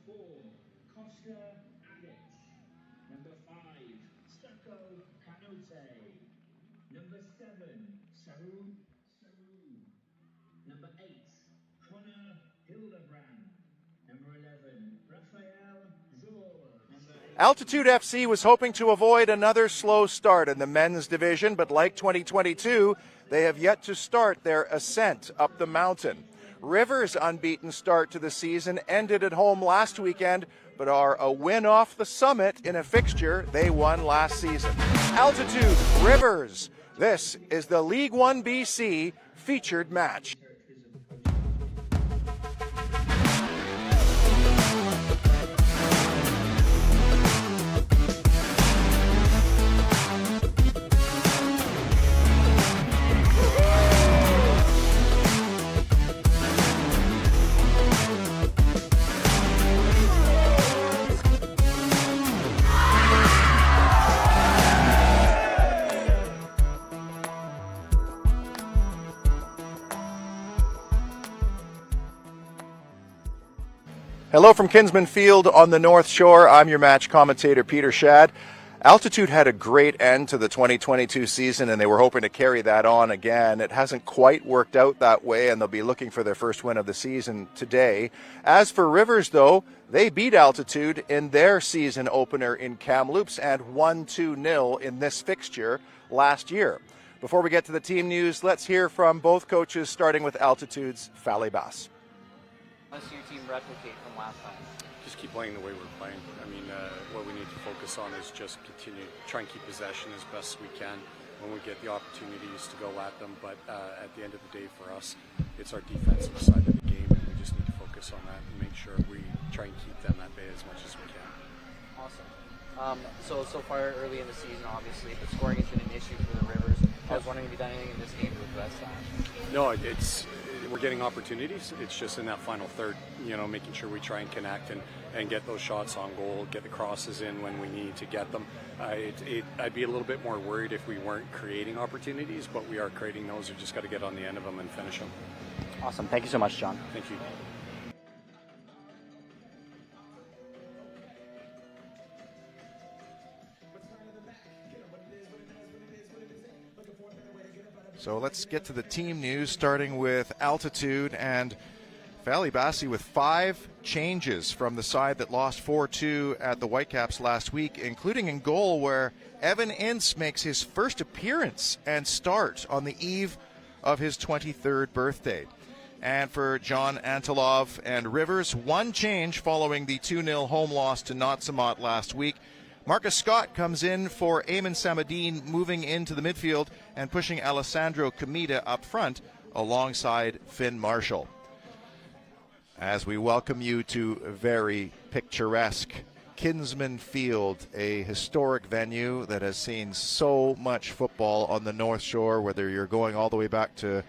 Number 5, Stucco Canute. Number 7, Saru. Number 8, Connor Hildebrand. Number 11, Raphael Zor. Altitude FC was hoping to avoid another slow start in the men's division, but like 2022, they have yet to start their ascent up the mountain. Rivers' unbeaten start to the season ended at home last weekend, but are a win off the summit in a fixture they won last season. Altitude, Rivers. This is the League One BC featured match. Hello from Kinsmen Field on the North Shore. I'm your match commentator, Peter Shad. Altitude had a great end to the 2022 season, and they were hoping to carry that on again. It hasn't quite worked out that way, and they'll be looking for their first win of the season today. As for Rivers, though, they beat Altitude in their season opener in Kamloops and won 2-0 in this fixture last year. Before we get to the team news, let's hear from both coaches, starting with Altitude's Fally Bass. How does your team replicate from last time? Just keep playing the way we're playing. I mean, what we need to focus on is just continue, try and keep possession as best as we can when we get the opportunities to go at them. But at the end of the day for us, it's our defensive side of the game, and we just need to focus on that and make sure we try and keep them at bay as much as we can. Awesome. So far early in the season, obviously, but scoring has been an issue for the Rivers. I was wondering if you've done anything in this game to address that. No, we're getting opportunities. It's just in that final third, making sure we try and connect and get those shots on goal, get the crosses in when we need to get them. I'd be a little bit more worried if we weren't creating opportunities, but we are creating those. We just got to get on the end of them and finish them. Awesome. Thank you so much, John. Thank you. So let's get to the team news, starting with Altitude and Fally Bass with 5 changes from the side that lost 4-2 at the Whitecaps last week, including in goal where Evan Ince makes his first appearance and start on the eve of his 23rd birthday. And for John Antilov and Rivers, 1 change following the 2-0 home loss to Notsamot last week. Marcus Scott comes in for Eamon Samadine, moving into the midfield and pushing Alessandro Comita up front alongside Finn Marshall. As we welcome you to very picturesque Kinsmen Field, a historic venue that has seen so much football on the North Shore, whether you're going all the way back to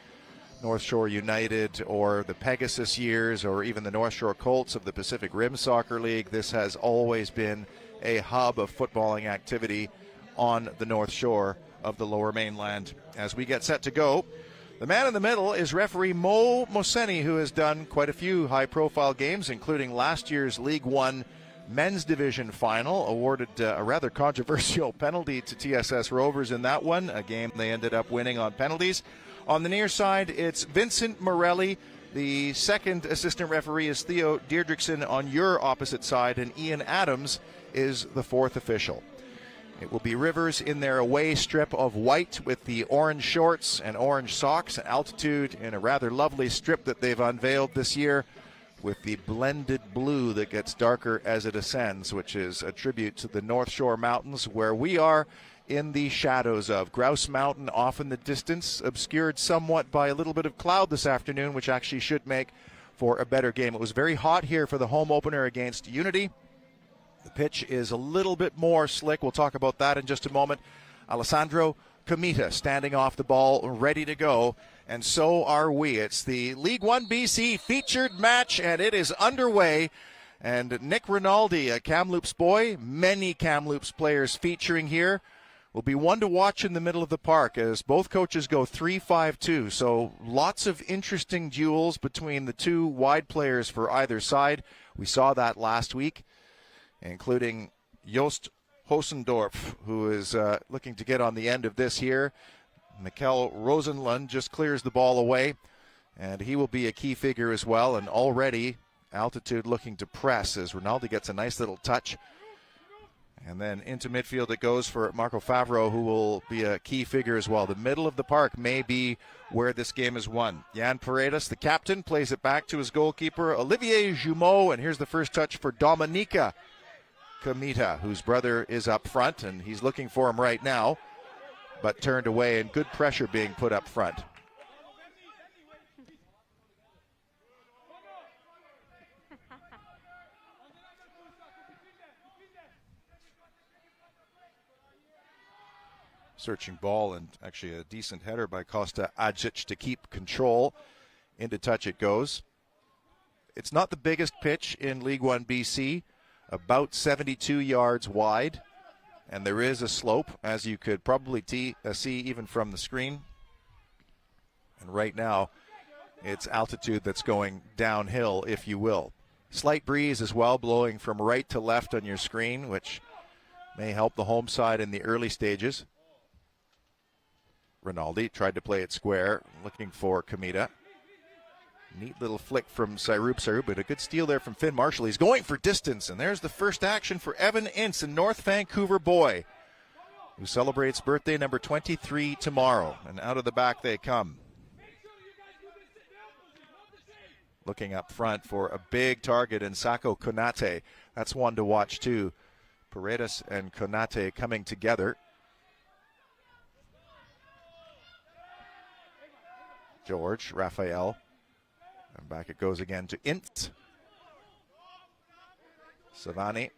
North Shore United or the Pegasus years or even the North Shore Colts of the Pacific Rim Soccer League. This has always been a hub of footballing activity on the North Shore of the Lower Mainland. As we get set to go, the man in the middle is referee Mo Moseni, who has done quite a few high-profile games, including last year's League One men's division final, awarded a rather controversial penalty to TSS Rovers in that one, a game they ended up winning on penalties. On the near side, it's Vincent Morelli. The second assistant referee is Theo Deirdrickson on your opposite side, and Ian Adams is the fourth official. It will be Rivers in their away strip of white with the orange shorts and orange socks, and Altitude in a rather lovely strip that they've unveiled this year with the blended blue that gets darker as it ascends, which is a tribute to the North Shore Mountains, where we are in the shadows of. Grouse Mountain off in the distance, obscured somewhat by a little bit of cloud this afternoon, which actually should make for a better game. It was very hot here for the home opener against Unity. The pitch is a little bit more slick. We'll talk about that in just a moment. Alessandro Comita standing off the ball, ready to go, and so are we. It's the League One BC featured match, and it is underway. And Nick Rinaldi, a Kamloops boy, many Kamloops players featuring here. will be one to watch in the middle of the park as both coaches go 3-5-2. So lots of interesting duels between the two wide players for either side. We saw that last week, including Joost Hossendorf, who is looking to get on the end of this here. Mikkel Rosenlund just clears the ball away, and he will be a key figure as well. And already Altitude looking to press as Rinaldi gets a nice little touch. And then into midfield it goes for Marco Favreau, who will be a key figure as well. The middle of the park may be where this game is won. Jan Paredes, the captain, plays it back to his goalkeeper, Olivier Jumeau. And here's the first touch for Dominika Kamita, whose brother is up front, and he's looking for him right now, but turned away, and good pressure being put up front. Searching ball, and actually a decent header by Costa Adjic to keep control. Into touch it goes. It's not the biggest pitch in League One BC, about 72 yards wide, and there is a slope, as you could probably see even from the screen. And right now, it's Altitude that's going downhill, if you will. Slight breeze as well, blowing from right to left on your screen, which may help the home side in the early stages. Rinaldi tried to play it square, looking for Kamita. Neat little flick from Sairub, but a good steal there from Finn Marshall. He's going for distance, and there's the first action for Evan Ince, a North Vancouver boy who celebrates birthday number 23 tomorrow. And out of the back they come. Looking up front for a big target in Sako Konate. That's one to watch too. Paredes and Konate coming together. George, Raphael. And back it goes again to Int. Savani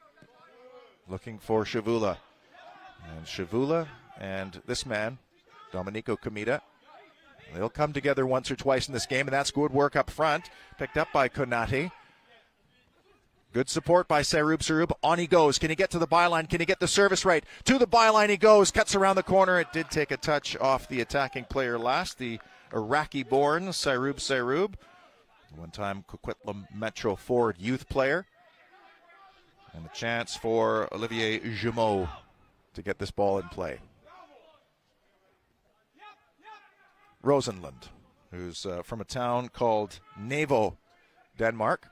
looking for Shavula. And Shavula and this man, Domenico Kamita, they'll come together once or twice in this game, and that's good work up front. Picked up by Konate. Good support by Sairub. On he goes. Can he get to the byline? Can he get the service right? To the byline he goes. Cuts around the corner. It did take a touch off the attacking player last, the Iraqi-born Sairub. One-time Coquitlam Metro Ford youth player. And a chance for Olivier Jumeau to get this ball in play. Rosenlund, who's from a town called Nevo, Denmark.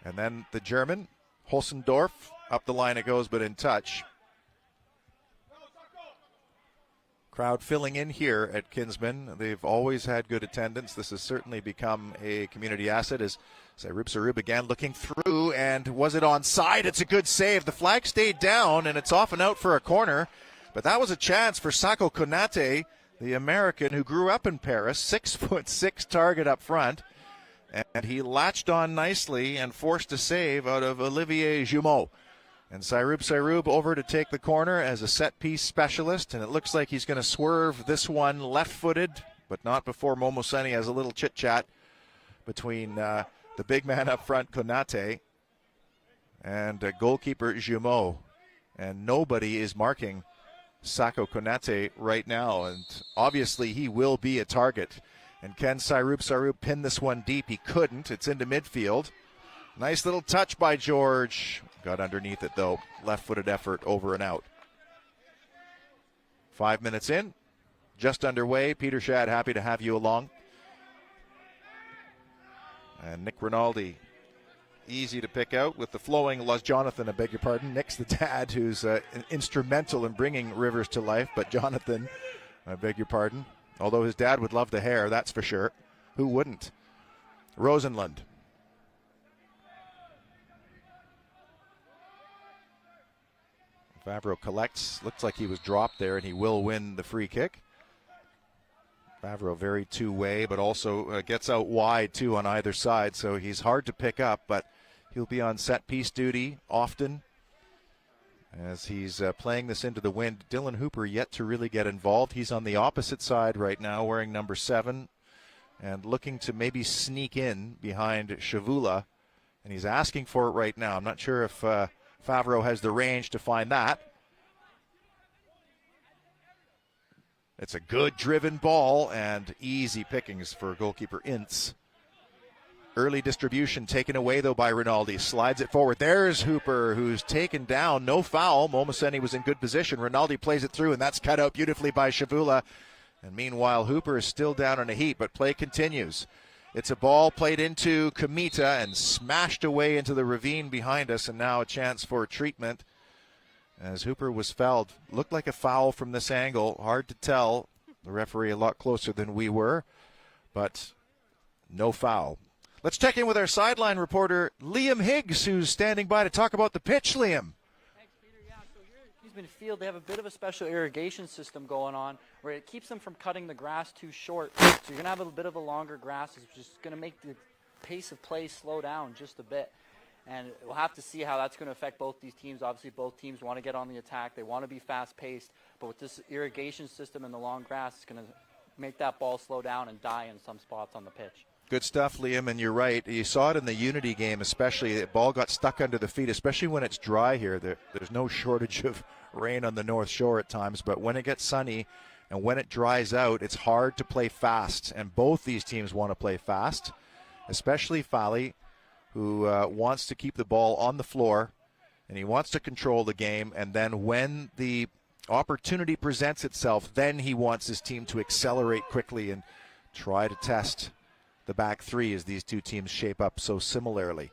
And then the German, Hossendorf. Up the line it goes, but in touch. Crowd filling in here at Kinsmen. They've always had good attendance. This has certainly become a community asset as Sairub again looking through, and was it onside? It's a good save. The flag stayed down, and it's off and out for a corner. But that was a chance for Sako Konate, the American who grew up in Paris, 6'6" target up front. And he latched on nicely and forced a save out of Olivier Jumeau. And Sairub over to take the corner as a set-piece specialist, and it looks like he's going to swerve this one left-footed, but not before Momoseni has a little chit-chat between the big man up front, Konate, and goalkeeper Jumeau. And nobody is marking Sako Konate right now, and obviously he will be a target. And can Sairub pin this one deep? He couldn't. It's into midfield. Nice little touch by George. Got underneath it, though. Left-footed effort over and out. 5 minutes in. Just underway. Peter Shad, happy to have you along. And Nick Rinaldi, easy to pick out with the flowing Jonathan, I beg your pardon. Nick's the dad who's instrumental in bringing Rivers to life. But Jonathan, I beg your pardon. Although his dad would love the hair, that's for sure. Who wouldn't? Rosenlund. Favreau collects. Looks like he was dropped there, and he will win the free kick. Favreau very two-way, but also gets out wide, too, on either side. So he's hard to pick up, but he'll be on set-piece duty often as he's playing this into the wind. Dylan Hooper yet to really get involved. He's on the opposite side right now, wearing number 7, and looking to maybe sneak in behind Shavula. And he's asking for it right now. I'm not sure if Favreau has the range to find that. It's a good driven ball and easy pickings for goalkeeper Ince. Early distribution taken away, though, by Rinaldi. Slides it forward. There's Hooper, who's taken down. No foul. Momosenni was in good position. Rinaldi plays it through, and that's cut out beautifully by Shavula. And meanwhile, Hooper is still down in a heap, but play continues. It's a ball played into Kamita and smashed away into the ravine behind us, and now a chance for treatment as Hooper was fouled. Looked like a foul from this angle. Hard to tell. The referee a lot closer than we were, but no foul. Let's check in with our sideline reporter, Liam Higgs, who's standing by to talk about the pitch. Liam. Thanks, Peter. Yeah, so here at Kinsmen Field, they have a bit of a special irrigation system going on where it keeps them from cutting the grass too short. So you're going to have a bit of a longer grass, which is going to make the pace of play slow down just a bit. And we'll have to see how that's going to affect both these teams. Obviously, both teams want to get on the attack. They want to be fast-paced. But with this irrigation system and the long grass, it's going to make that ball slow down and die in some spots on the pitch. Good stuff, Liam, and you're right. You saw it in the Unity game especially. The ball got stuck under the feet, especially when it's dry here. There's no shortage of rain on the North Shore at times, but when it gets sunny and when it dries out, it's hard to play fast, and both these teams want to play fast, especially Fally, who wants to keep the ball on the floor, and he wants to control the game, and then when the opportunity presents itself, then he wants his team to accelerate quickly and try to test the back three as these two teams shape up so similarly.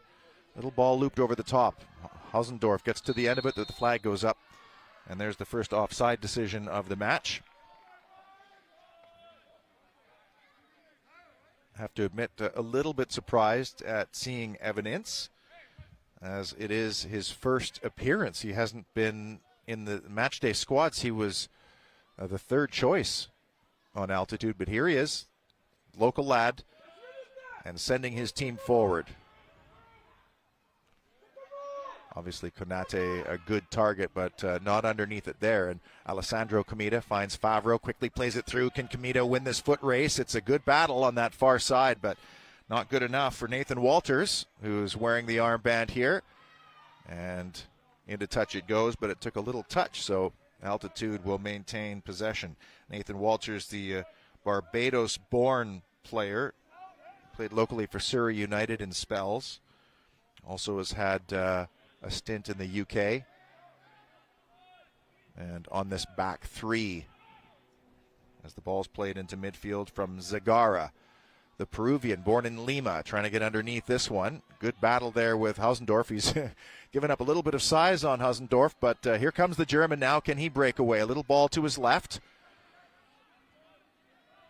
Little ball looped over the top. Hausendorff gets to the end of it, the flag goes up, and there's the first offside decision of the match. I have to admit, a little bit surprised at seeing Evan Ince, as it is his first appearance. He hasn't been in the matchday squads. He was the third choice on altitude, but here he is, local lad, and sending his team forward. Obviously, Konate a good target, but not underneath it there. And Alessandro Kamita finds Favreau, quickly plays it through. Can Kamita win this foot race? It's a good battle on that far side, but not good enough for Nathan Walters, who's wearing the armband here. And into touch it goes, but it took a little touch, so Altitude will maintain possession. Nathan Walters, the Barbados-born player, played locally for Surrey United in spells. Also has had a stint in the UK. And on this back three, as the ball's played into midfield from Zagara, the Peruvian, born in Lima, trying to get underneath this one. Good battle there with Hausendorff. He's given up a little bit of size on Hausendorff, but here comes the German now. Can he break away? A little ball to his left.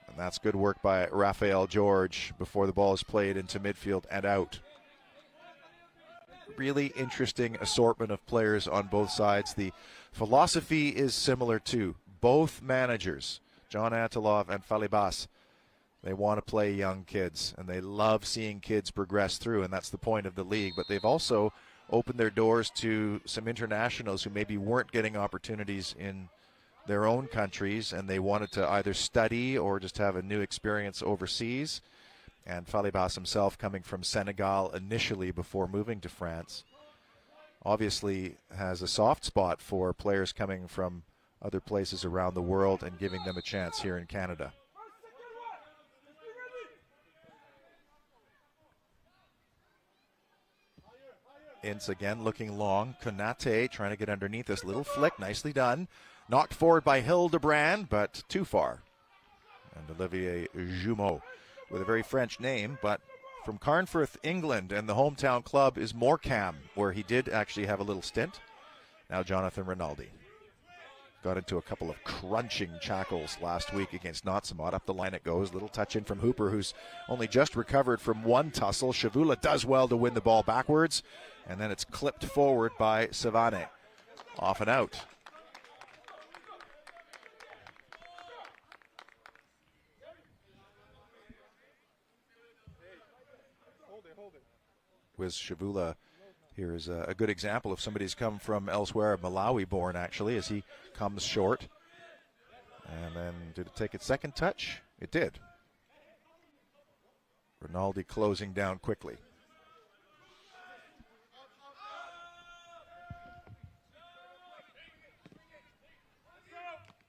And that's good work by Raphael George before the ball is played into midfield and out. Really interesting assortment of players on both sides. The philosophy is similar too. Both managers, John Antilov and Falibas, they want to play young kids, and they love seeing kids progress through, and that's the point of the league. But they've also opened their doors to some internationals who maybe weren't getting opportunities in their own countries, and they wanted to either study or just have a new experience overseas. And Falibas himself, coming from Senegal initially before moving to France, obviously has a soft spot for players coming from other places around the world and giving them a chance here in Canada. Ince again looking long. Konate trying to get underneath this little flick. Nicely done. Knocked forward by Hildebrand, but too far. And Olivier Jumeau, with a very French name, but from Carnforth, England, and the hometown club is Morecambe, where he did actually have a little stint. Now Jonathan Rinaldi. Got into a couple of crunching tackles last week against Notsamot. Up the line it goes. Little touch in from Hooper, who's only just recovered from one tussle. Shavula does well to win the ball backwards, and then it's clipped forward by Savane. Off and out. Wiz Shavula here is a good example of somebody who's come from elsewhere, Malawi born actually, as he comes short. And then did it take its second touch? It did. Rinaldi closing down quickly.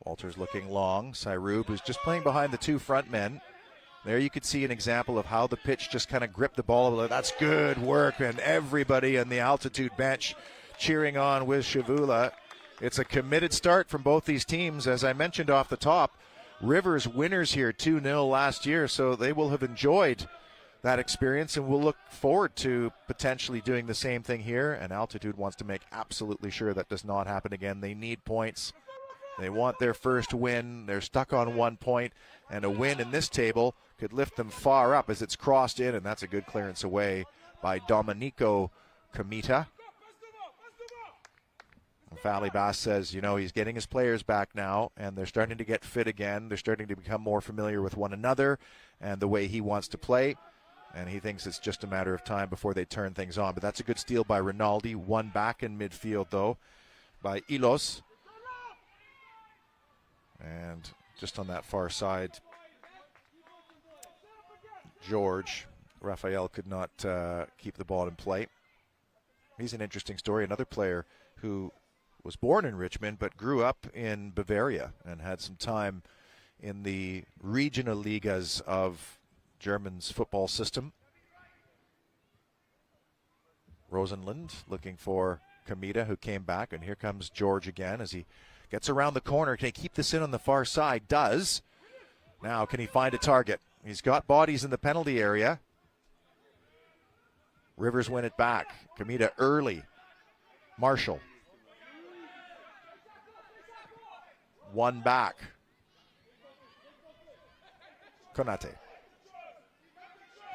Walters looking long. Sairub, who's just playing behind the two front men. There you could see an example of how the pitch just kind of gripped the ball. That's good work, and everybody on the altitude bench cheering on with Shavula. It's a committed start from both these teams. As I mentioned off the top, Rivers winners here 2-0 last year, so they will have enjoyed that experience, and we'll look forward to potentially doing the same thing here. And Altitude wants to make absolutely sure that does not happen again. They need points. They want their first win. They're stuck on 1 point, and a win in this table could lift them far up as it's crossed in, and that's a good clearance away by Domenico Comita. Fally Bass says, he's getting his players back now, and they're starting to get fit again. They're starting to become more familiar with one another and the way he wants to play, and he thinks it's just a matter of time before they turn things on. But that's a good steal by Rinaldi. One back in midfield, though, by Ilos. And just on that far side, George Raphael could not keep the ball in play. He's an interesting story. Another player who was born in Richmond but grew up in Bavaria and had some time in the regional ligas of German's football system. Rosenlund looking for Comita, who came back, and here comes George again as he gets around the corner. Can he keep this in on the far side? Does. Now can he find a target? He's got bodies in the penalty area. Rivers win it back. Comita early. Marshall. One back. Konate.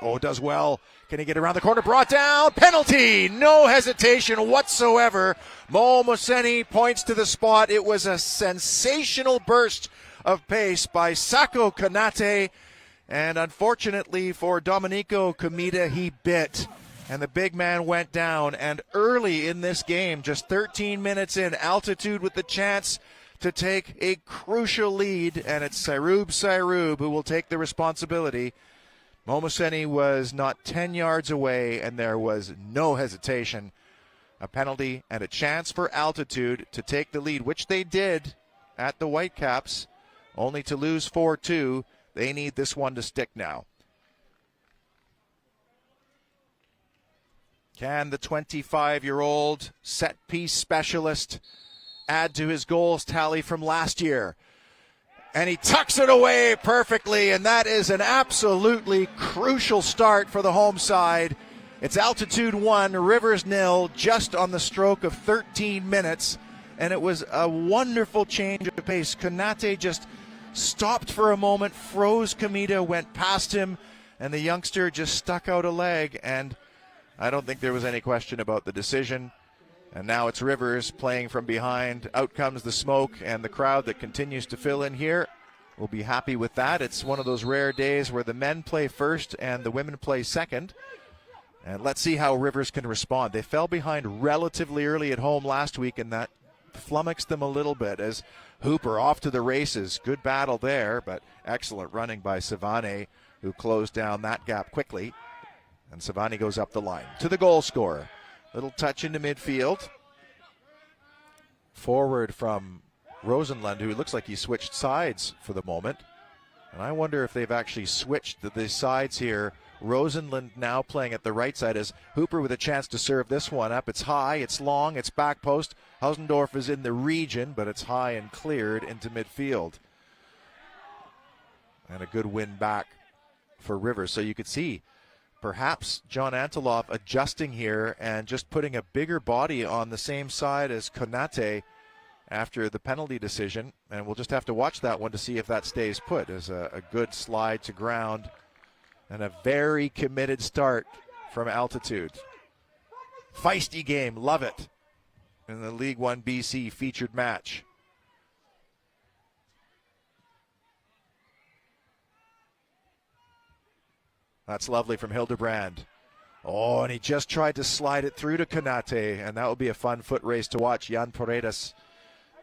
Oh, does well. Can he get around the corner? Brought down. Penalty. No hesitation whatsoever. Mo Moseni points to the spot. It was a sensational burst of pace by Sako Konate. And unfortunately for Domenico Comita, he bit. And the big man went down. And early in this game, just 13 minutes in, Altitude with the chance to take a crucial lead. And it's Sairub who will take the responsibility. Momoseni was not 10 yards away, and there was no hesitation. A penalty and a chance for Altitude to take the lead, which they did at the Whitecaps, only to lose 4-2. They need this one to stick now. Can the 25-year-old set-piece specialist add to his goals tally from last year? And he tucks it away perfectly, and that is an absolutely crucial start for the home side. It's Altitude 1, Rivers 0, just on the stroke of 13 minutes, and it was a wonderful change of pace. Konate just stopped for a moment, froze Comita, went past him, and the youngster just stuck out a leg, and I don't think there was any question about the decision. And now it's Rivers playing from behind. Out comes the smoke, and the crowd that continues to fill in here will be happy with that. It's one of those rare days where the men play first and the women play second. And let's see how Rivers can respond. They fell behind relatively early at home last week, and that flummoxed them a little bit as Hooper off to the races. Good battle there, but excellent running by Savane, who closed down that gap quickly. And Savane goes up the line to the goal scorer. Little touch into midfield. Forward from Rosenlund, who looks like he switched sides for the moment. And I wonder if they've actually switched the sides here. Rosenlund now playing at the right side as Hooper with a chance to serve this one up. It's high, it's long, it's back post. Hausendorf is in the region, but it's high and cleared into midfield. And a good win back for Rivers. So you could see perhaps John Anteloff adjusting here and just putting a bigger body on the same side as Konate after the penalty decision. And we'll just have to watch that one to see if that stays put. As a good slide to ground and a very committed start from Altitude. Feisty game, love it, in the League One BC featured match. That's lovely from Hildebrand. Oh, and he just tried to slide it through to Konate, and that will be a fun foot race to watch. Jan Paredes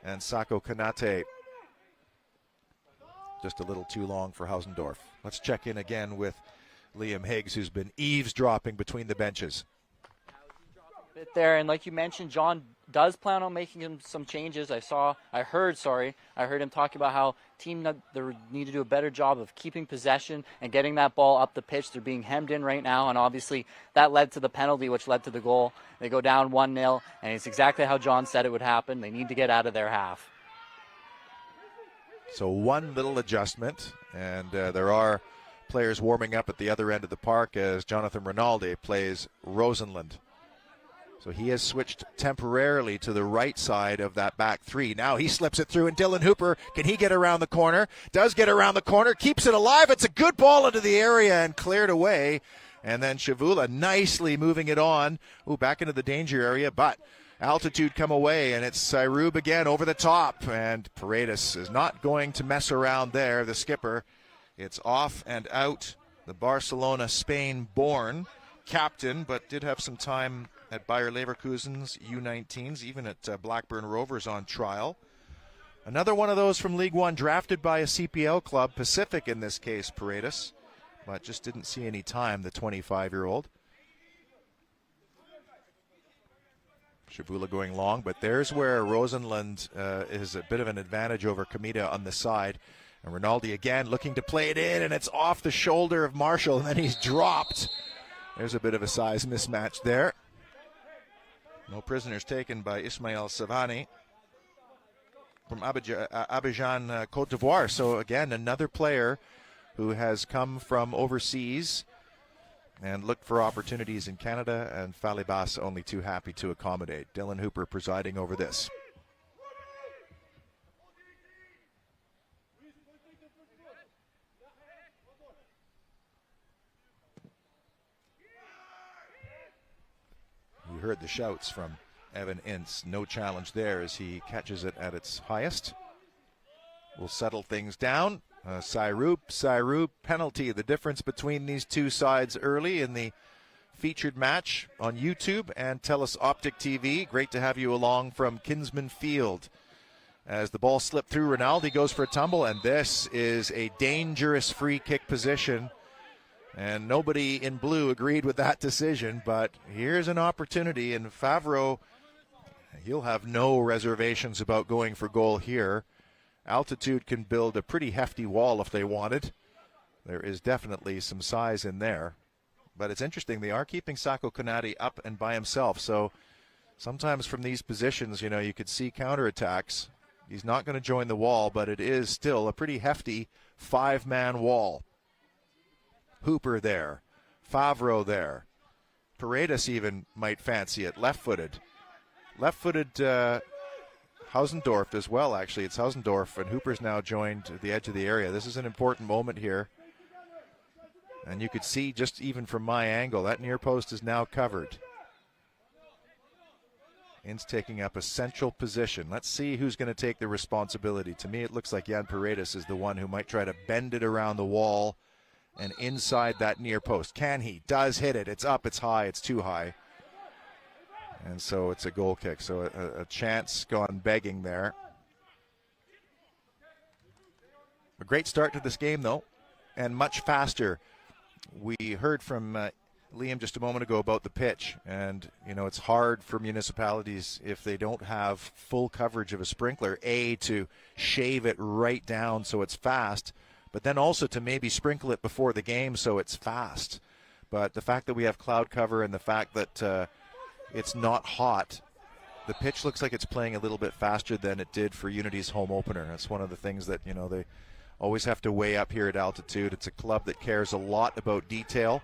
and Sako Konate. Just a little too long for Hausendorf. Let's check in again with Liam Higgs, who's been eavesdropping between the benches. bit there, and like you mentioned, John does plan on making some changes. I heard him talking about how they need to do a better job of keeping possession and getting that ball up the pitch. They're being hemmed in right now, and obviously that led to the penalty, which led to the goal. They go down 1-0, and it's exactly how John said it would happen. They need to get out of their half. So one little adjustment, and there are players warming up at the other end of the park as Jonathan Rinaldi plays Rosenlund. So he has switched temporarily to the right side of that back three. Now he slips it through, and Dylan Hooper, can he get around the corner? Does get around the corner, keeps it alive. It's a good ball into the area and cleared away. And then Shavula nicely moving it on. Ooh, back into the danger area, but Altitude come away, and it's Sairub again over the top. And Paredes is not going to mess around there, the skipper. It's off and out. The Barcelona, Spain-born captain, but did have some time at Bayer Leverkusen's U19s, even at Blackburn Rovers on trial. Another one of those from League One, drafted by a CPL club, Pacific in this case, Paredes, but just didn't see any time, the 25-year-old. Shavula going long, but there's where Rosenlund is a bit of an advantage over Kamita on the side. And Rinaldi again looking to play it in, and it's off the shoulder of Marshall, and then he's dropped. There's a bit of a size mismatch there. No prisoners taken by Ismail Savani from Abidjan, Cote d'Ivoire. So again, another player who has come from overseas and looked for opportunities in Canada, and Falibas only too happy to accommodate. Dylan Hooper presiding over this. You heard the shouts from Evan Ince. No challenge there as he catches it at its highest. We'll settle things down. Sairub, penalty. The difference between these two sides early in the featured match on YouTube and TELUS Optic TV. Great to have you along from Kinsmen Field. As the ball slipped through, Rinaldi goes for a tumble, and this is a dangerous free kick position. And nobody in blue agreed with that decision, but here's an opportunity, and Favreau, he'll have no reservations about going for goal here. Altitude can build a pretty hefty wall if they wanted. There is definitely some size in there. But it's interesting, they are keeping Sako Konate up and by himself, so sometimes from these positions, you know, you could see counterattacks. He's not going to join the wall, but it is still a pretty hefty five-man wall. Hooper there, Favreau there. Paredes even might fancy it, left-footed. Left-footed Hausendorf as well, actually. It's Hausendorf, and Hooper's now joined the edge of the area. This is an important moment here. And you could see, just even from my angle, that near post is now covered. Ince taking up a central position. Let's see who's going to take the responsibility. To me, it looks like Jan Paredes is the one who might try to bend it around the wall and inside that near post. Can he? Does hit it. It's up, it's high, it's too high. And so it's a goal kick. So a chance gone begging there. A great start to this game, though, and much faster. We heard from Liam just a moment ago about the pitch, and you know it's hard for municipalities if they don't have full coverage of a sprinkler, to shave it right down so it's fast, but then also to maybe sprinkle it before the game so it's fast. But the fact that we have cloud cover and the fact that it's not hot, the pitch looks like it's playing a little bit faster than it did for Unity's home opener. That's one of the things that, you know, they always have to weigh up here at Altitude. It's a club that cares a lot about detail,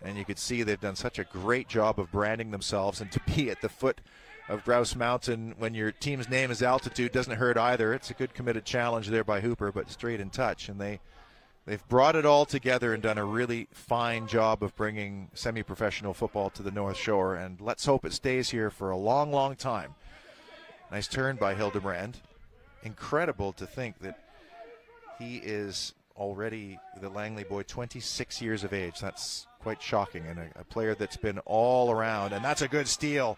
and you could see they've done such a great job of branding themselves, and to be at the foot of Grouse Mountain when your team's name is Altitude doesn't hurt either. It's a good committed challenge there by Hooper, but straight in touch, and they've brought it all together and done a really fine job of bringing semi-professional football to the North Shore, and let's hope it stays here for a long, long time. Nice turn by Hildebrand. Incredible to think that he is already, the Langley boy, 26 years of age. That's quite shocking, and a player that's been all around, and that's a good steal.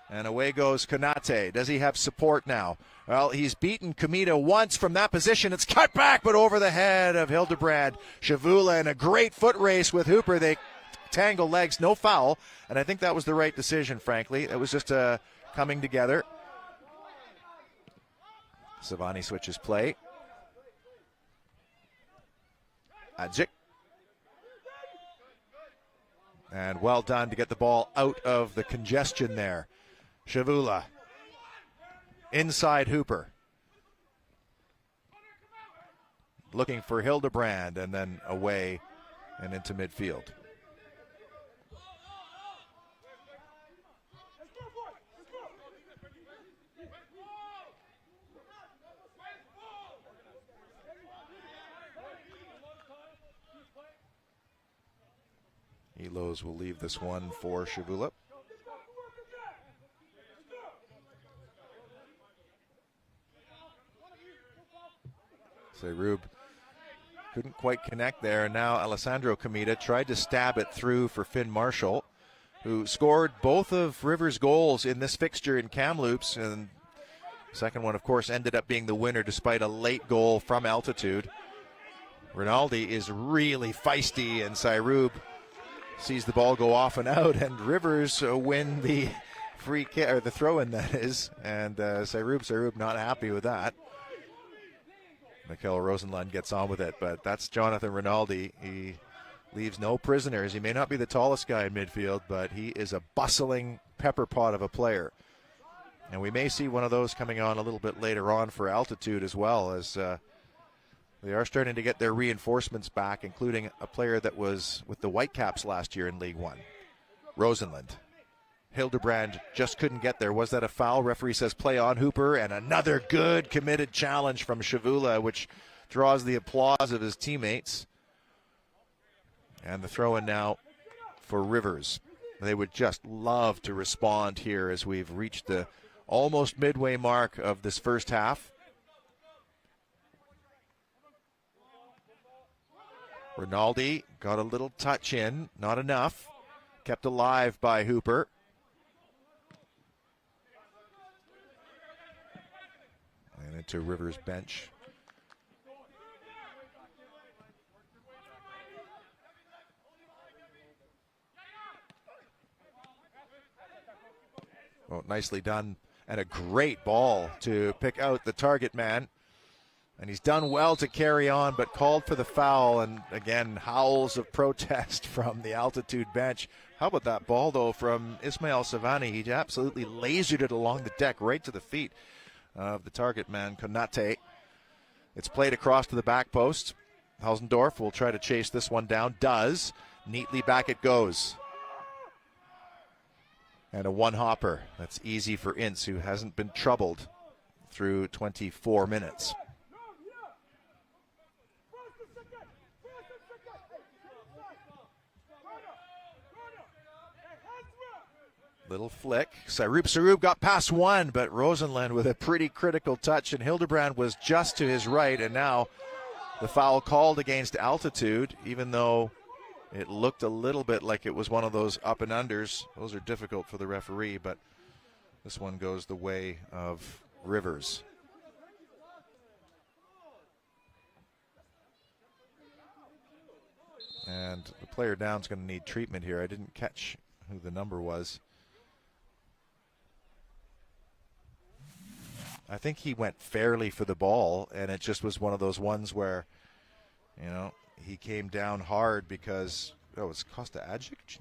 And away goes Konate. Does he have support now? Well, he's beaten Kamita once from that position. It's cut back, but over the head of Hildebrand. Shavula in a great foot race with Hooper. They tangle legs, no foul, and I think that was the right decision, frankly. It was just coming together. Savani switches play. Adjik. And well done to get the ball out of the congestion there. Shavula. Inside Hooper. Looking for Hildebrand, and then away and into midfield. Elos will leave this one for Shavula. Rube couldn't quite connect there, and now Alessandro Comita tried to stab it through for Finn Marshall, who scored both of Rivers' goals in this fixture in Kamloops, and the second one, of course, ended up being the winner despite a late goal from altitude. Rinaldi is really feisty, and Sairub sees the ball go off and out, and Rivers win the free kick, or the throw-in, that is, and Sairub not happy with that. Mikel Rosenlund gets on with it, but that's Jonathan Rinaldi. He leaves no prisoners. He may not be the tallest guy in midfield, but he is a bustling pepper pot of a player. And we may see one of those coming on a little bit later on for altitude as well, as they are starting to get their reinforcements back, including a player that was with the Whitecaps last year in League One, Rosenlund. Hildebrand just couldn't get there. Was that a foul? Referee says play on Hooper, and another good committed challenge from Shavula, which draws the applause of his teammates. And the throw-in now for Rivers. They would just love to respond here as we've reached the almost midway mark of this first half. Rinaldi got a little touch in, not enough. Kept alive by Hooper. And into Rivers' bench. Well, nicely done, and a great ball to pick out the target man. And he's done well to carry on, but called for the foul, and again, howls of protest from the altitude bench. How about that ball, though, from Ismail Savani? He absolutely lasered it along the deck, right to the feet of the target man, Konate. It's played across to the back post. Hausendorf will try to chase this one down. Does. Neatly back it goes. And a one-hopper. That's easy for Ince, who hasn't been troubled through 24 minutes. Little flick. Sairub got past one, but Rosenlund with a pretty critical touch, and Hildebrand was just to his right, and now the foul called against altitude, even though it looked a little bit like it was one of those up and unders. Those are difficult for the referee, but this one goes the way of Rivers. And the player down is going to need treatment here. I didn't catch who the number was. I think he went fairly for the ball, and it just was one of those ones where, you know, he came down hard because, oh, was Costa Adjic?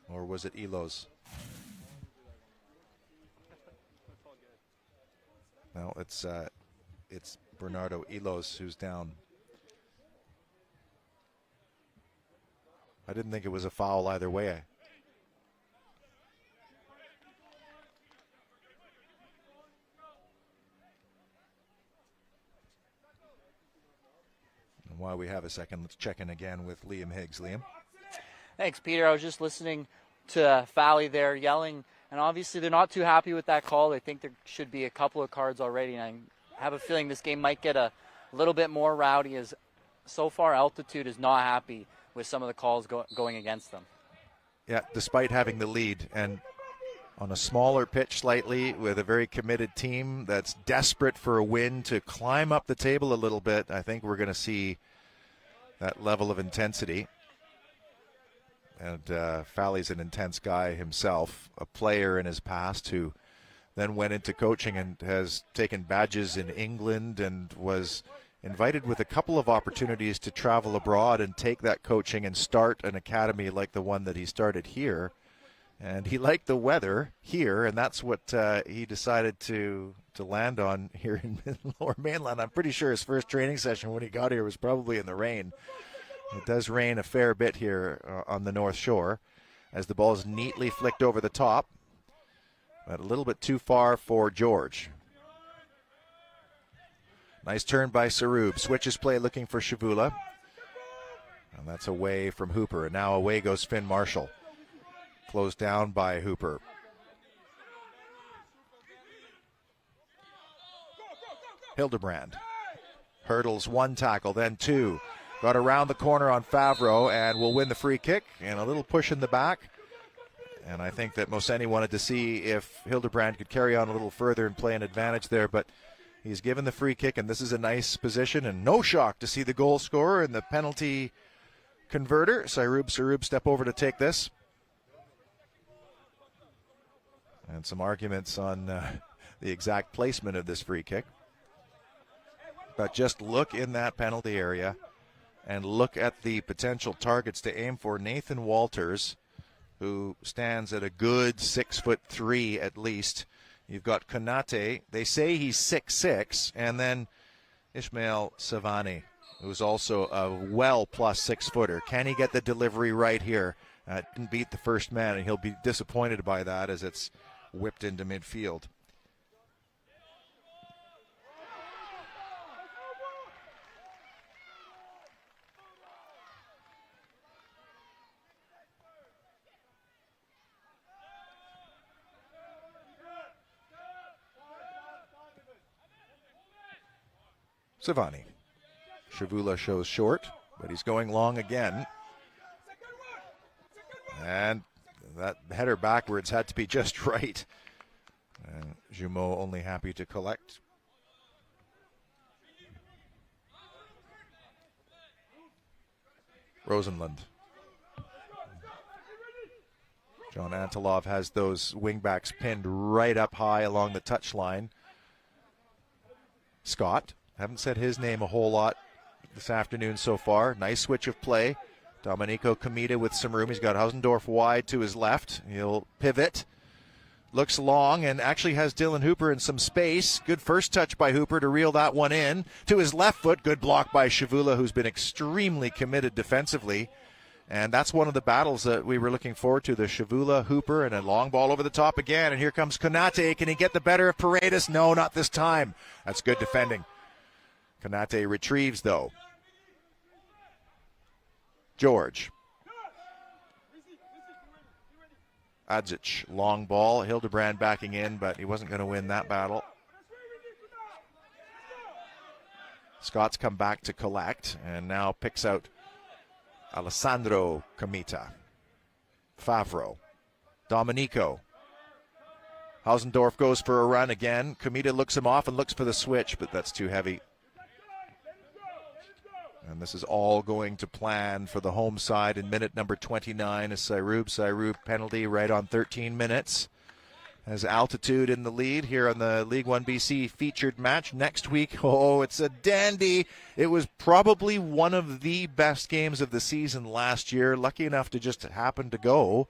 Or was it Elos? No, it's Bernardo Elos who's down. I didn't think it was a foul either way. And while we have a second, let's check in again with Liam Higgs. Liam? Thanks, Peter. I was just listening to Fally there yelling, and obviously they're not too happy with that call. They think there should be a couple of cards already, and I have a feeling this game might get a little bit more rowdy, as so far altitude is not happy with some of the calls going against them. Yeah, despite having the lead, and on a smaller pitch slightly with a very committed team that's desperate for a win to climb up the table a little bit, I think we're going to see that level of intensity. And Fally's an intense guy himself, a player in his past who then went into coaching and has taken badges in England and was invited with a couple of opportunities to travel abroad and take that coaching and start an academy like the one that he started here. And he liked the weather here, and that's what he decided to land on here in Lower Mainland. I'm pretty sure his first training session when he got here was probably in the rain. It does rain a fair bit here on the North Shore as the ball is neatly flicked over the top, but a little bit too far for George. Nice turn by Sarub. Switches play looking for Shavula. And that's away from Hooper. And now away goes Finn Marshall. Closed down by Hooper. Hildebrand hurdles one tackle, then two. Got around the corner on Favreau and will win the free kick. And a little push in the back. And I think that Moseni wanted to see if Hildebrand could carry on a little further and play an advantage there. But he's given the free kick, and this is a nice position. And no shock to see the goal scorer and the penalty converter. Sarub step over to take this. And some arguments on the exact placement of this free kick. But just look in that penalty area and look at the potential targets to aim for. Nathan Walters, who stands at a good 6'3" at least. You've got Konate. They say he's 6'6", and then Ishmael Savani, who's also a well plus 6-footer. Can he get the delivery right here? Didn't beat the first man, and he'll be disappointed by that as it's whipped into midfield. Savani. Shavula shows short, but he's going long again. And that header backwards had to be just right. And Jumeau only happy to collect. Rosenlund. John Antilov has those wingbacks pinned right up high along the touchline. Scott, haven't said his name a whole lot this afternoon so far. Nice switch of play. Domenico Comita with some room. He's got Hausendorf wide to his left. He'll pivot. Looks long and actually has Dylan Hooper in some space. Good first touch by Hooper to reel that one in. To his left foot, good block by Shavula, who's been extremely committed defensively. And that's one of the battles that we were looking forward to, the Shavula, Hooper, and a long ball over the top again. And here comes Konate. Can he get the better of Paredes? No, not this time. That's good defending. Konate retrieves, though. George. Adzic, long ball. Hildebrand backing in, but he wasn't going to win that battle. Scott's come back to collect and now picks out Alessandro Comita. Favreau. Domenico. Hausendorf goes for a run again. Comita looks him off and looks for the switch, but that's too heavy. And this is all going to plan for the home side in minute number 29 as Sarub penalty right on 13 minutes. Has Altitude in the lead here on the League One BC featured match next week. Oh, it's a dandy. It was probably one of the best games of the season last year. Lucky enough to just happen to go.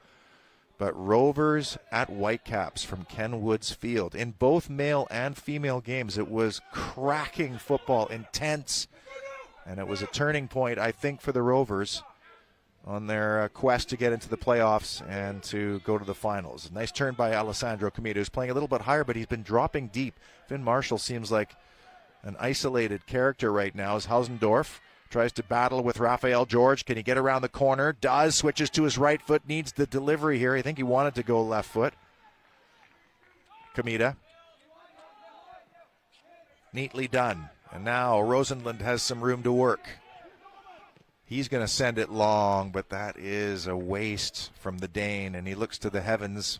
But Rovers at Whitecaps from Ken Woods Field. In both male and female games, it was cracking football, intense. And it was a turning point, I think, for the Rovers on their quest to get into the playoffs and to go to the finals. A nice turn by Alessandro Comita, who's playing a little bit higher, but he's been dropping deep. Finn Marshall seems like an isolated character right now as Hausendorf tries to battle with Raphael George. Can he get around the corner? Does. Switches to his right foot. Needs the delivery here. I think he wanted to go left foot. Comita. Neatly done. And now Rosenlund has some room to work. He's going to send it long, but that is a waste from the Dane, and he looks to the heavens.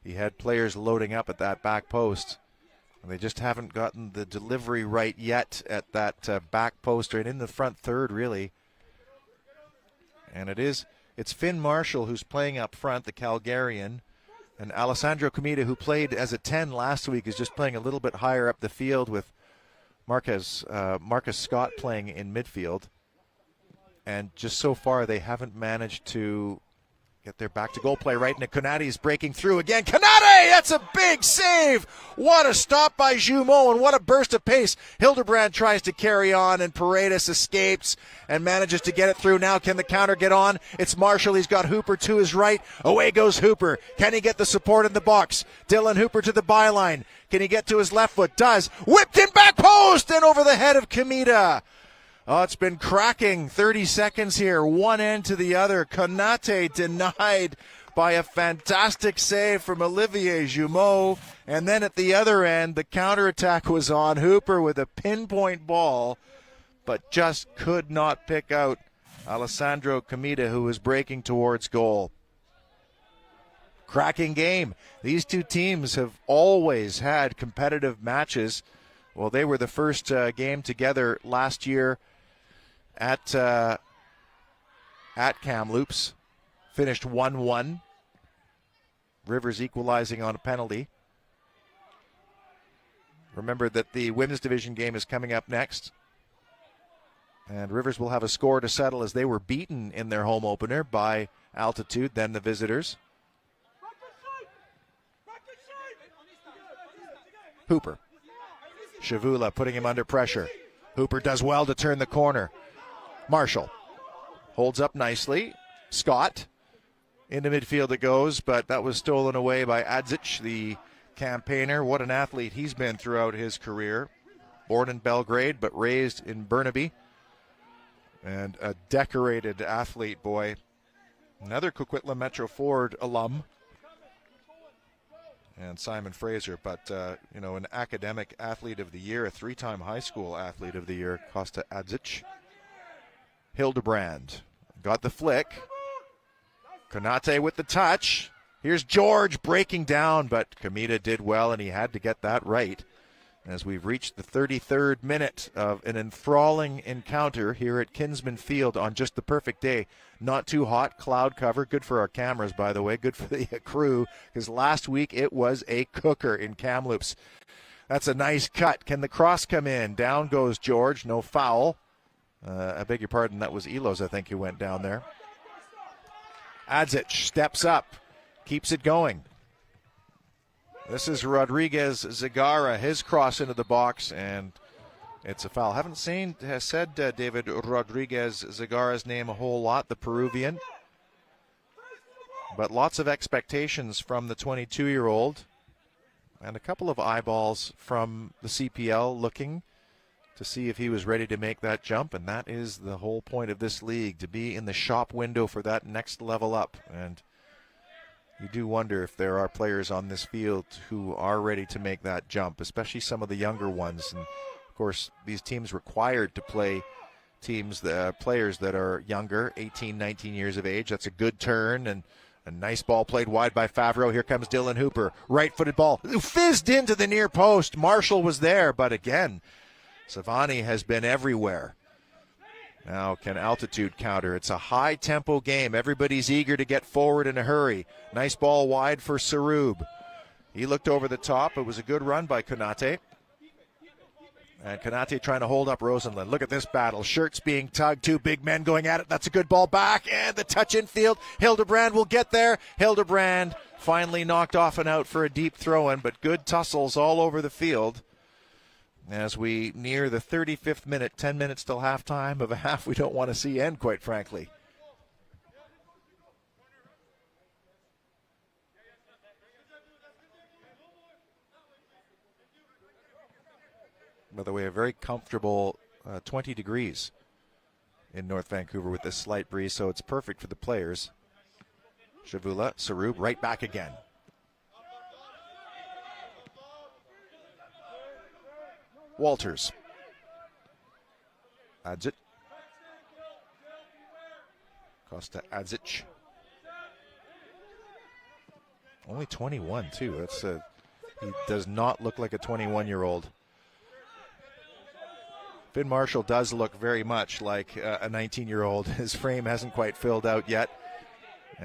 He had players loading up at that back post, and they just haven't gotten the delivery right yet at that back post, right in the front third, really. And it is It's Finn Marshall who's playing up front, the Calgarian. And Alessandro Comita, who played as a 10 last week, is just playing a little bit higher up the field with Marcus Scott playing in midfield. And just so far, they haven't managed to get their back-to-goal play right. And Konate is breaking through again. Konate! That's a big save! What a stop by Jumeau, and what a burst of pace. Hildebrand tries to carry on, and Paredes escapes and manages to get it through. Now can the counter get on? It's Marshall. He's got Hooper to his right. Away goes Hooper. Can he get the support in the box? Dylan Hooper to the byline. Can he get to his left foot? Does. Whipped in back post and over the head of Comita. Oh, it's been cracking. 30 seconds here, one end to the other. Konate denied by a fantastic save from Olivier Jumeau. And then at the other end, the counterattack was on. Hooper with a pinpoint ball, but just could not pick out Alessandro Comita, who was breaking towards goal. Cracking game. These two teams have always had competitive matches. Well, they were the first game together last year at Kamloops. Finished 1-1. Rivers equalizing on a penalty. Remember that the women's division game is coming up next. And Rivers will have a score to settle as they were beaten in their home opener by Altitude, then the visitors. Hooper. Shavula putting him under pressure. Hooper does well to turn the corner. Marshall holds up nicely. Scott into midfield it goes, but that was stolen away by Adzic, the campaigner. What an athlete he's been throughout his career. Born in Belgrade, but raised in Burnaby. And a decorated athlete, boy. Another Coquitlam Metro Ford alum. And Simon Fraser, but, an academic athlete of the year, a 3-time high school athlete of the year, Costa Adzic. Hildebrand got the flick. Konate with the touch. Here's George breaking down, but Comita did well, and he had to get that right. As we've reached the 33rd minute of an enthralling encounter here at Kinsmen Field on just the perfect day. Not too hot, cloud cover. Good for our cameras, by the way. Good for the crew, because last week it was a cooker in Kamloops. That's a nice cut. Can the cross come in? Down goes George. No foul. I beg your pardon. That was Elos, I think, who went down there. Adzic steps up. Keeps it going. This is Rodriguez Zagara, his cross into the box, and it's a foul. Haven't said David Rodriguez Zagara's name a whole lot, the Peruvian. But lots of expectations from the 22-year-old, and a couple of eyeballs from the CPL looking to see if he was ready to make that jump, and that is the whole point of this league, to be in the shop window for that next level up. And you do wonder if there are players on this field who are ready to make that jump, especially some of the younger ones. And, of course, these teams required to play players that are younger, 18, 19 years of age. That's a good turn, and a nice ball played wide by Favreau. Here comes Dylan Hooper. Right-footed ball. Fizzed into the near post. Marshall was there, but again, Savani has been everywhere. Now can Altitude counter. It's a high-tempo game. Everybody's eager to get forward in a hurry. Nice ball wide for Sarub. He looked over the top. It was a good run by Konate. And Konate trying to hold up Rosenlund. Look at this battle. Shirts being tugged. Two big men going at it. That's a good ball back. And the touch infield. Hildebrand will get there. Hildebrand finally knocked off and out for a deep throw-in, but good tussles all over the field. As we near the 35th minute, 10 minutes till halftime of a half we don't want to see end, quite frankly. By the way, a very comfortable 20 degrees in North Vancouver with this slight breeze, so it's perfect for the players. Shavula, Sarub, right back again. Walters. Adzic. Costa Adzic. Only 21, too. He does not look like a 21-year-old. Finn Marshall does look very much like a 19-year-old. His frame hasn't quite filled out yet.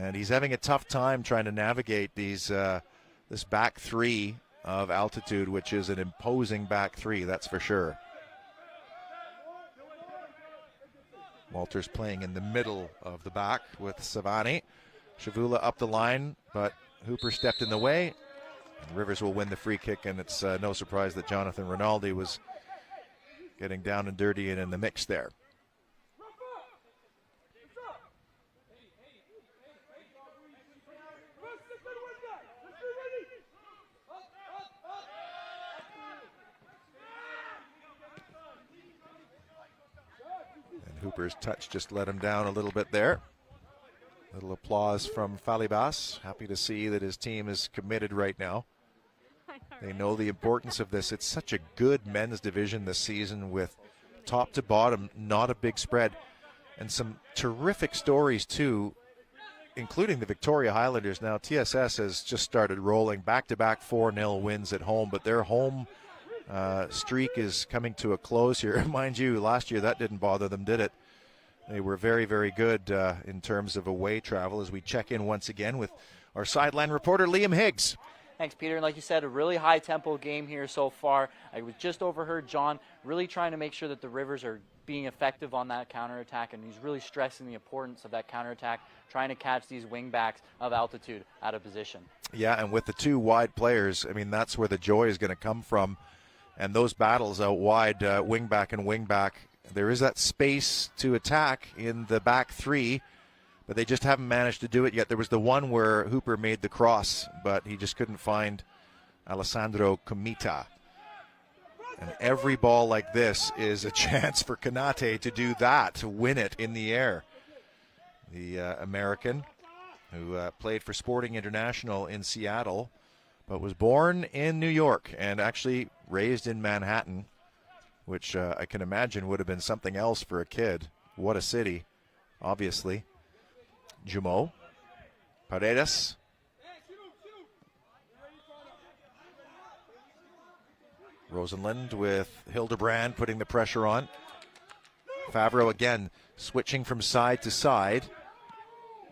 And he's having a tough time trying to navigate these this back three of Altitude, which is an imposing back three, that's for sure. Walters playing in the middle of the back with Savani. Shavula up the line, but Hooper stepped in the way. And Rivers will win the free kick, and it's no surprise that Jonathan Rinaldi was getting down and dirty and in the mix there. Hooper's touch just let him down a little bit there. A little applause from Falibas. Happy to see that his team is committed right now. They know the importance of this. It's such a good men's division this season with top to bottom, not a big spread. And some terrific stories too, including the Victoria Highlanders. Now TSS has just started rolling back-to-back 4-0 wins at home, but their home streak is coming to a close here. Mind you, last year that didn't bother them, did it? They were very, very good in terms of away travel, as we check in once again with our sideline reporter, Liam Higgs. Thanks, Peter. And like you said, a really high-tempo game here so far. I was just overheard John really trying to make sure that the Rivers are being effective on that counterattack, and he's really stressing the importance of that counterattack, trying to catch these wingbacks of Altitude out of position. Yeah, and with the two wide players, I mean, that's where the joy is going to come from. And those battles out wide, wingback and wingback, there is that space to attack in the back three, but they just haven't managed to do it yet. There was the one where Hooper made the cross, but he just couldn't find Alessandro Comita. And every ball like this is a chance for Konate to do that, to win it in the air. The American who played for Sporting International in Seattle, but was born in New York and actually raised in Manhattan, which I can imagine would have been something else for a kid. What a city, obviously. Jumeau, Paredes. Rosenlund with Hildebrand putting the pressure on. Favreau again switching from side to side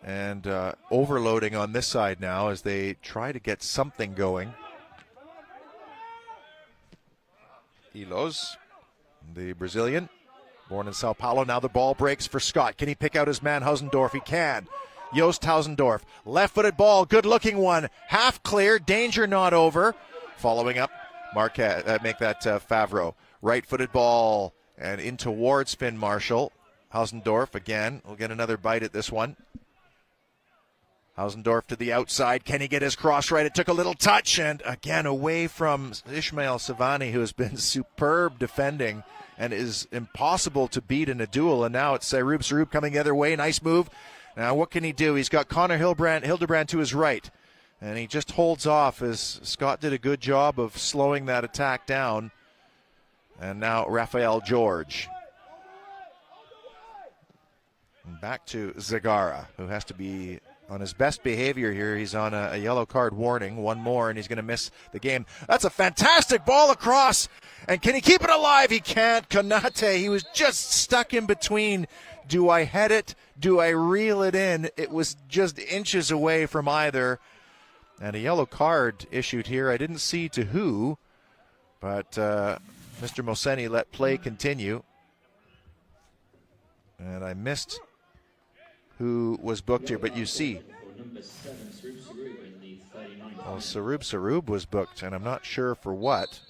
and overloading on this side now as they try to get something going. Ilos, the Brazilian, born in Sao Paulo. Now the ball breaks for Scott. Can he pick out his man Hausendorf? He can. Joost Hausendorf, left-footed ball, good-looking one, half clear, danger not over. Following up, Marquez, make that Favreau. Right-footed ball and in towards Finn Marshall. Hausendorf again will get another bite at this one. Hausendorf to the outside. Can he get his cross right? It took a little touch and again away from Ishmael Savani, who has been superb defending and is impossible to beat in a duel. And now it's Sarub coming the other way. Nice move. Now what can he do? He's got Connor Hildebrand to his right. And he just holds off as Scott did a good job of slowing that attack down. And now Rafael George. And back to Zagara, who has to be on his best behavior here. He's on a yellow card warning. One more, and he's going to miss the game. That's a fantastic ball across. And can he keep it alive? He can't. Konate, he was just stuck in between. Do I head it? Do I reel it in? It was just inches away from either. And a yellow card issued here. I didn't see to who, but Mr. Moseni let play continue. And I missed who was booked here, but you see. Well, Sarub was booked, and I'm not sure for what.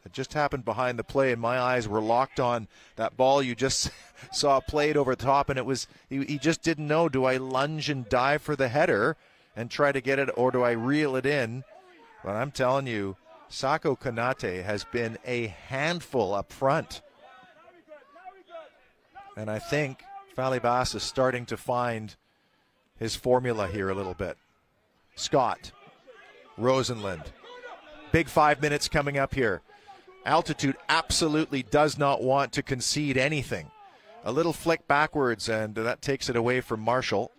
It just happened behind the play, and my eyes were locked on that ball you just saw played over the top, and it was he just didn't know, do I lunge and dive for the header and try to get it, or do I reel it in? But I'm telling you, Sako Konate has been a handful up front. And I think Falibas is starting to find his formula here a little bit. Scott, Rosenlund, big 5 minutes coming up here. Altitude absolutely does not want to concede anything. A little flick backwards, and that takes it away from Marshall.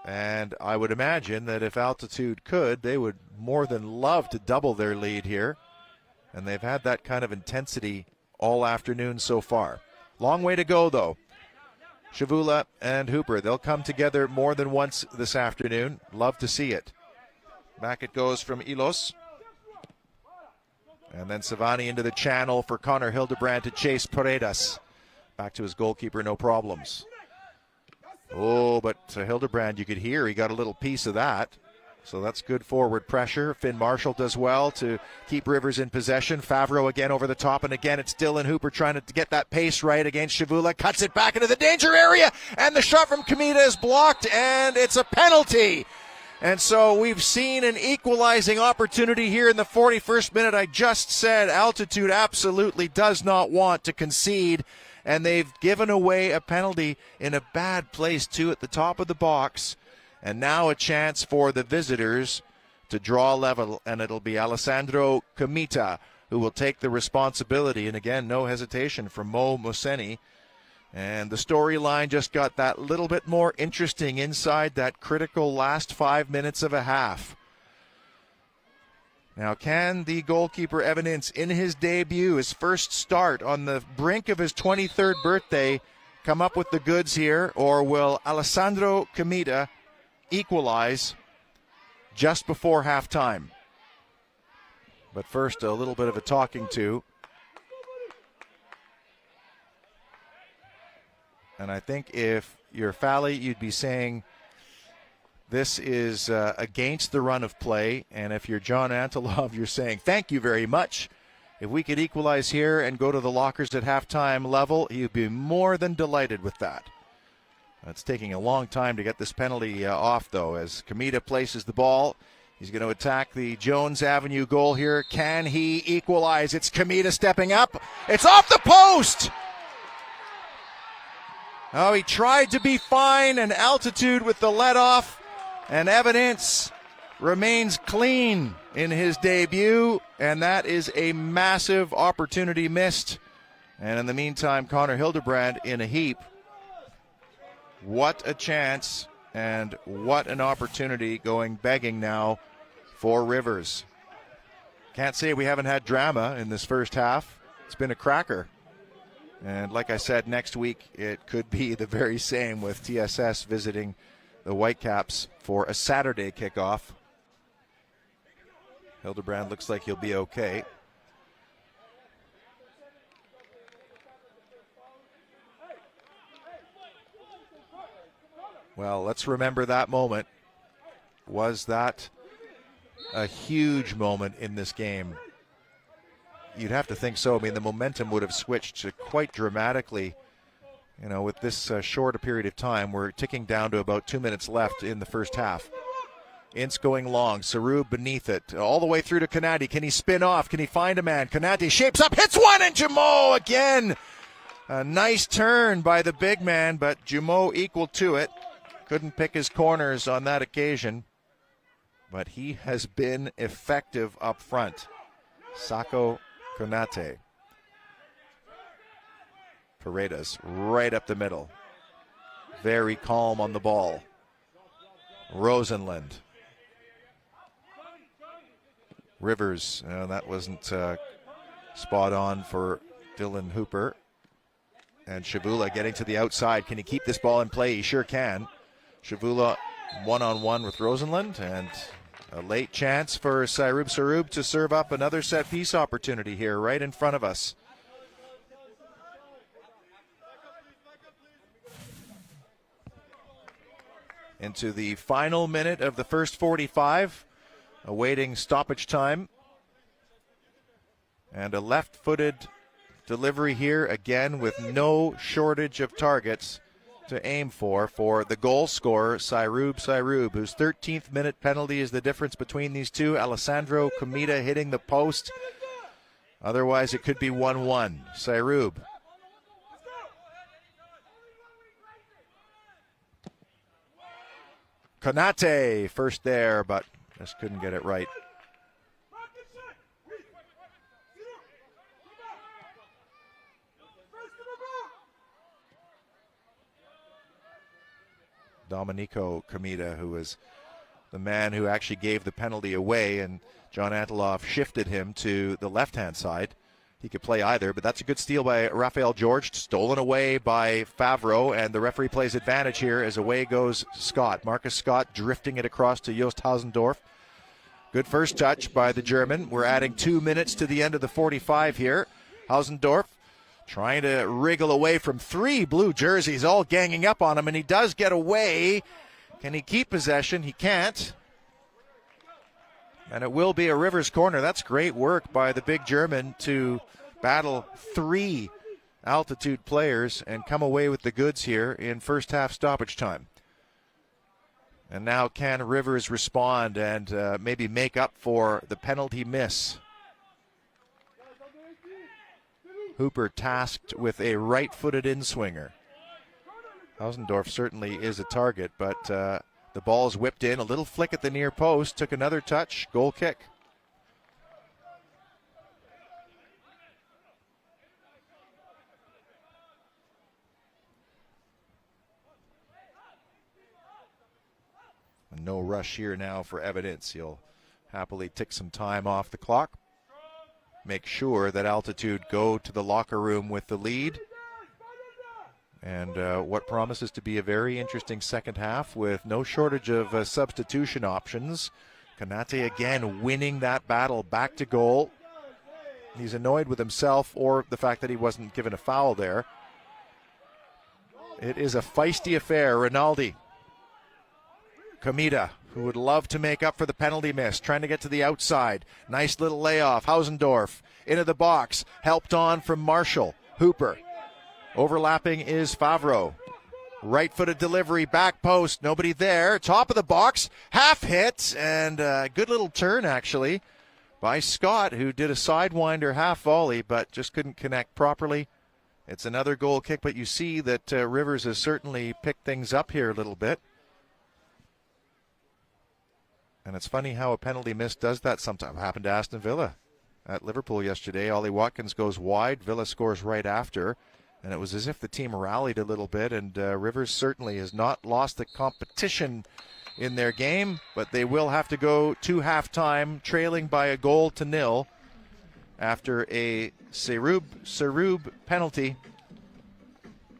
And I would imagine that if Altitude could, they would more than love to double their lead here. And they've had that kind of intensity all afternoon so far. Long way to go, though. Shavula and Hooper. They'll come together more than once this afternoon. Love to see it. Back it goes from Ilos. And then Savani into the channel for Connor Hildebrand to chase Paredes. Back to his goalkeeper, no problems. Oh, but Hildebrand, you could hear he got a little piece of that. So that's good forward pressure. Finn Marshall does well to keep Rivers in possession. Favreau again over the top, and again it's Dylan Hooper trying to get that pace right against Shavula. Cuts it back into the danger area, and the shot from Kamita is blocked, and it's a penalty. And so we've seen an equalizing opportunity here in the 41st minute. I just said Altitude absolutely does not want to concede, and they've given away a penalty in a bad place too at the top of the box. And now a chance for the visitors to draw level, and it'll be Alessandro Kamita who will take the responsibility. And again, no hesitation from Mo Moseni. And the storyline just got that little bit more interesting inside that critical last 5 minutes of a half. Now, can the goalkeeper Evan Ince, in his debut, his first start on the brink of his 23rd birthday, come up with the goods here, or will Alessandro Kamita equalize just before halftime? But first, a little bit of a talking to. And I think if you're Fally, you'd be saying this is against the run of play. And if you're John Antelov, you're saying thank you very much. If we could equalize here and go to the lockers at halftime level, he'd be more than delighted with that. It's taking a long time to get this penalty off, though, as Kamita places the ball. He's going to attack the Jones Avenue goal here. Can he equalize? It's Kamita stepping up. It's off the post! Oh, he tried to be fine, and Altitude with the let-off. And Evan Ince remains clean in his debut, and that is a massive opportunity missed. And in the meantime, Connor Hildebrand in a heap. What a chance and what an opportunity going begging now for Rivers. Can't say we haven't had drama in this first half. It's been a cracker. And like I said, next week it could be the very same with TSS visiting the Whitecaps for a Saturday kickoff. Hildebrand looks like he'll be okay. Well, let's remember that moment. Was that a huge moment in this game? You'd have to think so. I mean, the momentum would have switched quite dramatically. You know, with this short a period of time, we're ticking down to about 2 minutes left in the first half. Ince going long, Sarub beneath it, all the way through to Kanati. Can he spin off? Can he find a man? Kanati shapes up, hits one, and Jumeau again. A nice turn by the big man, but Jumeau equal to it. Couldn't pick his corners on that occasion, but he has been effective up front. Sako Konate. Paredes right up the middle. Very calm on the ball. Rosenlund. Rivers, that wasn't spot on for Dylan Hooper. And Shavula getting to the outside. Can he keep this ball in play? He sure can. Shavula one-on-one with Rosenlund, and a late chance for Sarub to serve up another set-piece opportunity here right in front of us. Into the final minute of the first 45, awaiting stoppage time. And a left-footed delivery here, again with no shortage of targets to aim for the goal scorer, Sarub, whose 13th minute penalty is the difference between these two. Alessandro Kamita hitting the post. Otherwise, it could be 1-1. Sarub. Konate first there, but just couldn't get it right. Domenico Kamita, who was the man who actually gave the penalty away, and John Anteloff shifted him to the left-hand side. he could play either, but that's a good steal by Raphael George, stolen away by Favreau, and the referee plays advantage here as away goes Scott. Marcus Scott drifting it across to Joost Hausendorff. Good first touch by the German. We're adding 2 minutes to the end of the 45 here. Hausendorff trying to wriggle away from 3 blue jerseys, all ganging up on him, and he does get away. Can he keep possession? He can't. And it will be a Rivers corner. That's great work by the big German to battle 3 Altitude players and come away with the goods here in first half stoppage time. And now can Rivers respond and maybe make up for the penalty miss? Hooper tasked with a right-footed in-swinger. Hausendorff certainly is a target, but the ball's whipped in. A little flick at the near post. Took another touch. Goal kick. No rush here now for evidence. He'll happily tick some time off the clock. Make sure that Altitude go to the locker room with the lead. And what promises to be a very interesting second half with no shortage of substitution options. Konate again winning that battle back to goal. He's annoyed with himself or the fact that he wasn't given a foul there. It is a feisty affair. Rinaldi. Kamita, who would love to make up for the penalty miss, trying to get to the outside. Nice little layoff. Hausendorff into the box. Helped on from Marshall. Hooper. Overlapping is Favreau. Right-footed delivery, back post. Nobody there. Top of the box. Half hit, and a good little turn, actually, by Scott, who did a sidewinder half volley, but just couldn't connect properly. It's another goal kick, but you see that Rivers has certainly picked things up here a little bit. And it's funny how a penalty miss does that sometimes. Happened to Aston Villa at Liverpool yesterday. Ollie Watkins goes wide. Villa scores right after. And it was as if the team rallied a little bit. And Rivers certainly has not lost the competition in their game. But they will have to go to halftime trailing by 1-0 after a Serub penalty,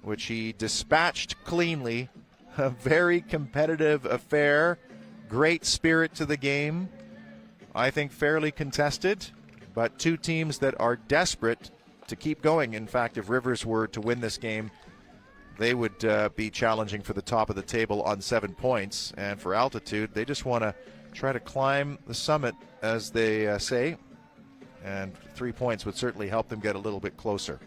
which he dispatched cleanly. A very competitive affair. Great spirit to the game. I think fairly contested, but 2 teams that are desperate to keep going. In fact, if Rivers were to win this game, they would be challenging for the top of the table on 7 points. And for Altitude, they just want to try to climb the summit, as they say. And 3 points would certainly help them get a little bit closer.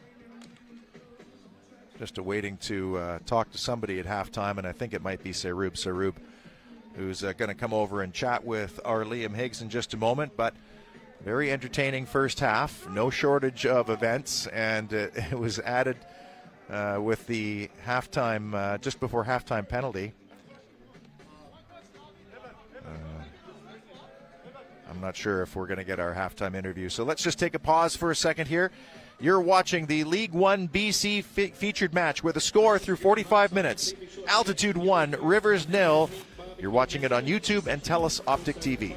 Just awaiting to talk to somebody at halftime, and I think it might be Serub, who's going to come over and chat with our Liam Higgs in just a moment. But very entertaining first half. No shortage of events, and it was added with the halftime, just before halftime penalty. I'm not sure if we're going to get our halftime interview. So let's just take a pause for a second here. You're watching the League One BC featured match with a score through 45 minutes. Altitude 1, Rivers 0. You're watching it on YouTube and TELUS Optic TV.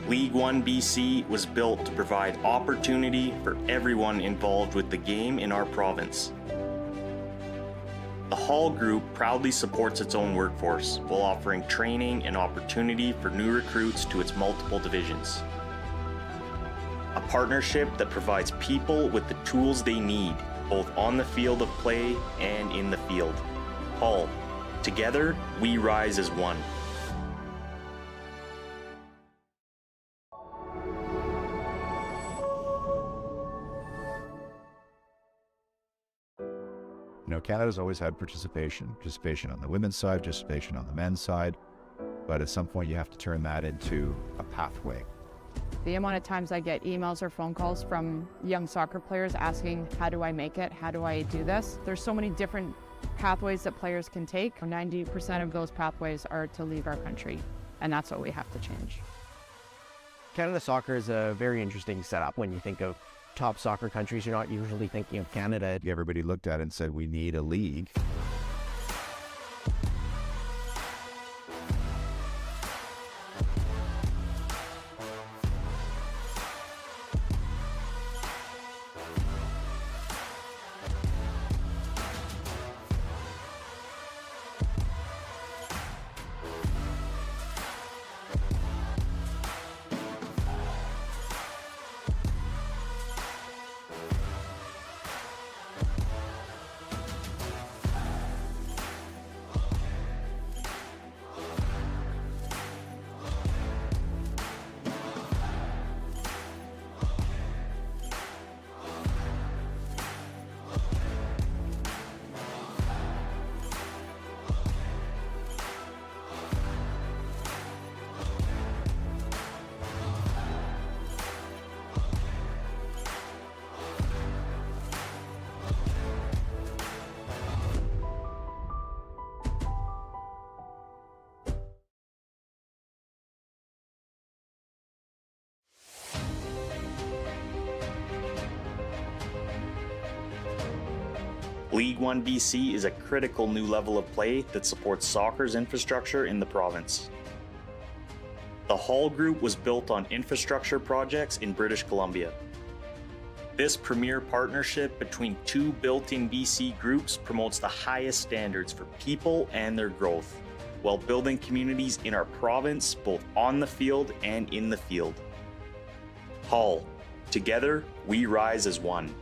League One BC was built to provide opportunity for everyone involved with the game in our province. The Hall Group proudly supports its own workforce while offering training and opportunity for new recruits to its multiple divisions. A partnership that provides people with the tools they need, both on the field of play and in the field. Hall, together we rise as one. You know, Canada's always had participation on the women's side, participation on the men's side, but at some point you have to turn that into a pathway. The amount of times I get emails or phone calls from young soccer players asking, how do I make it? How do I do this? There's so many different pathways that players can take. 90% of those pathways are to leave our country, and that's what we have to change. Canada soccer is a very interesting setup. When you think of top soccer countries, you're not usually thinking of Canada. Everybody looked at it and said, we need a league. League One BC is a critical new level of play that supports soccer's infrastructure in the province. The Hall Group was built on infrastructure projects in British Columbia. This premier partnership between two built-in BC groups promotes the highest standards for people and their growth, while building communities in our province both on the field and in the field. Hall, together we rise as one.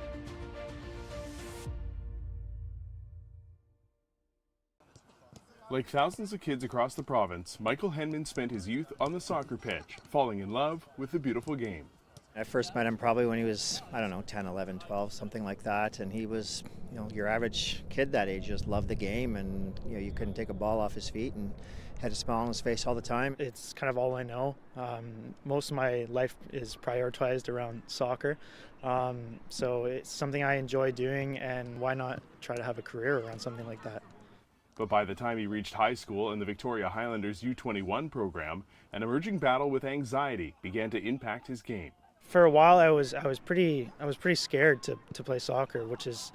Like thousands of kids across the province, Michael Henman spent his youth on the soccer pitch, falling in love with the beautiful game. I first met him probably when he was, 10, 11, 12, something like that. And he was, your average kid that age, just loved the game. And, you couldn't take a ball off his feet and had a smile on his face all the time. It's kind of all I know. Most of my life is prioritized around soccer. So it's something I enjoy doing, and why not try to have a career around something like that? But by the time he reached high school in the Victoria Highlanders U21 program, an emerging battle with anxiety began to impact his game. For a while, I was pretty scared to play soccer, which is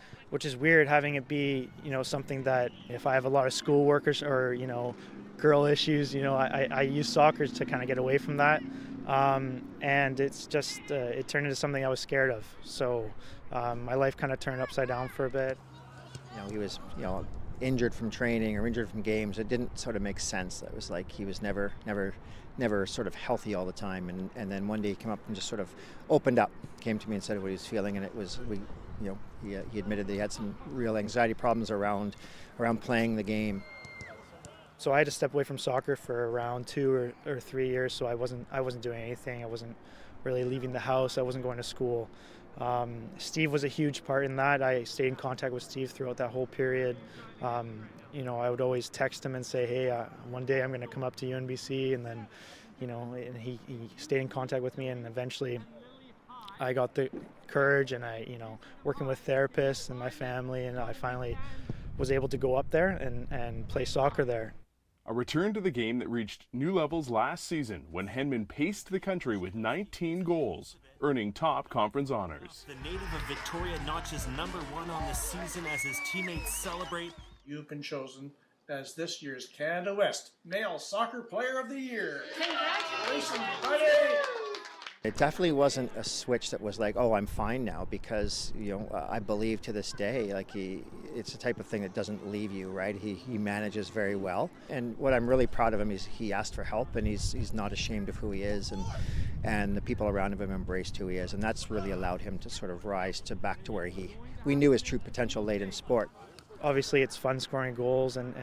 weird, having it be something that if I have a lot of schoolwork or girl issues, I use soccer to kind of get away from that, and it's just it turned into something I was scared of. So my life kind of turned upside down for a bit. He was injured from training or injured from games. It didn't sort of make sense. It was like he was never sort of healthy all the time. And then one day he came up and just sort of opened up, came to me and said what he was feeling, and it was he admitted that he had some real anxiety problems around playing the game. So I had to step away from soccer for around 2 or 3 years. So I wasn't doing anything. I wasn't really leaving the house. I wasn't going to school. Steve was a huge part in that. I stayed in contact with Steve throughout that whole period. I would always text him and say, hey, one day I'm going to come up to UNBC, and then, and he stayed in contact with me, and eventually I got the courage, and working with therapists and my family, and I finally was able to go up there and play soccer there. A return to the game that reached new levels last season when Henman paced the country with 19 goals, earning top conference honors. The native of Victoria notches #1 on the season as his teammates celebrate. You've been chosen as this year's Canada West Male Soccer Player of the Year. Congratulations, buddy! It definitely wasn't a switch that was like, oh, I'm fine now, because, you know, I believe to this day, like, it's the type of thing that doesn't leave you, right? He manages very well. And what I'm really proud of him is he asked for help, and he's not ashamed of who he is, and the people around him have embraced who he is, and that's really allowed him to sort of rise to back to where we knew his true potential late in sport. Obviously, it's fun scoring goals and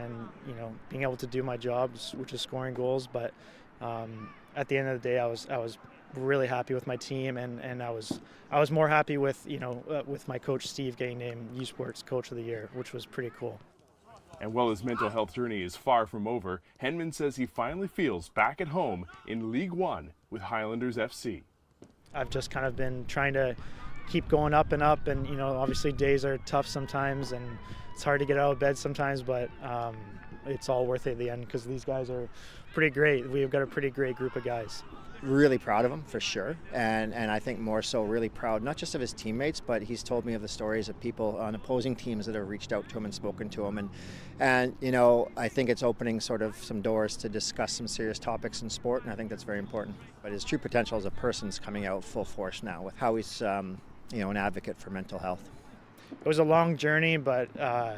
you know, being able to do my job, which is scoring goals. But at the end of the day, I was really happy with my team, and I was more happy with, you know, with my coach Steve getting named U Sports Coach of the Year, which was pretty cool. And while his mental health journey is far from over, Henman says he finally feels back at home in League One with Highlanders FC. I've just kind of been trying to keep going up and up, and you know, obviously days are tough sometimes, and it's hard to get out of bed sometimes, but it's all worth it at the end, because these guys are pretty great. We've got a pretty great group of guys. Really proud of him, for sure, and I think more so really proud not just of his teammates, but he's told me of the stories of people on opposing teams that have reached out to him and spoken to him, and you know, I think it's opening sort of some doors to discuss some serious topics in sport, and I think that's very important. But his true potential as a person is coming out full force now with how he's you know, an advocate for mental health. It was a long journey, but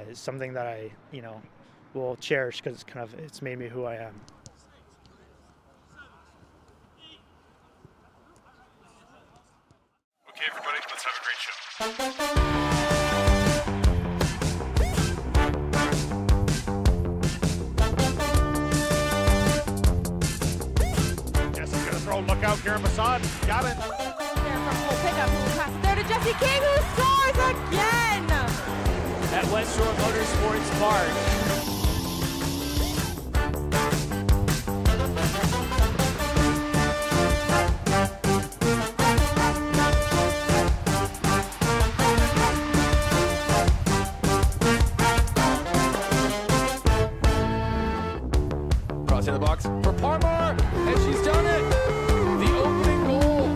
it's something that I, you know, will cherish, because it's made me who I am. Okay, everybody, let's have a great show. Jesse's gonna throw, look out, Karen Masson, got it. Pickup, pass it there to Jesse King, who scores again! At West Shore Motorsports Park. Cross in the box for Parmar, and she's done it! The opening goal!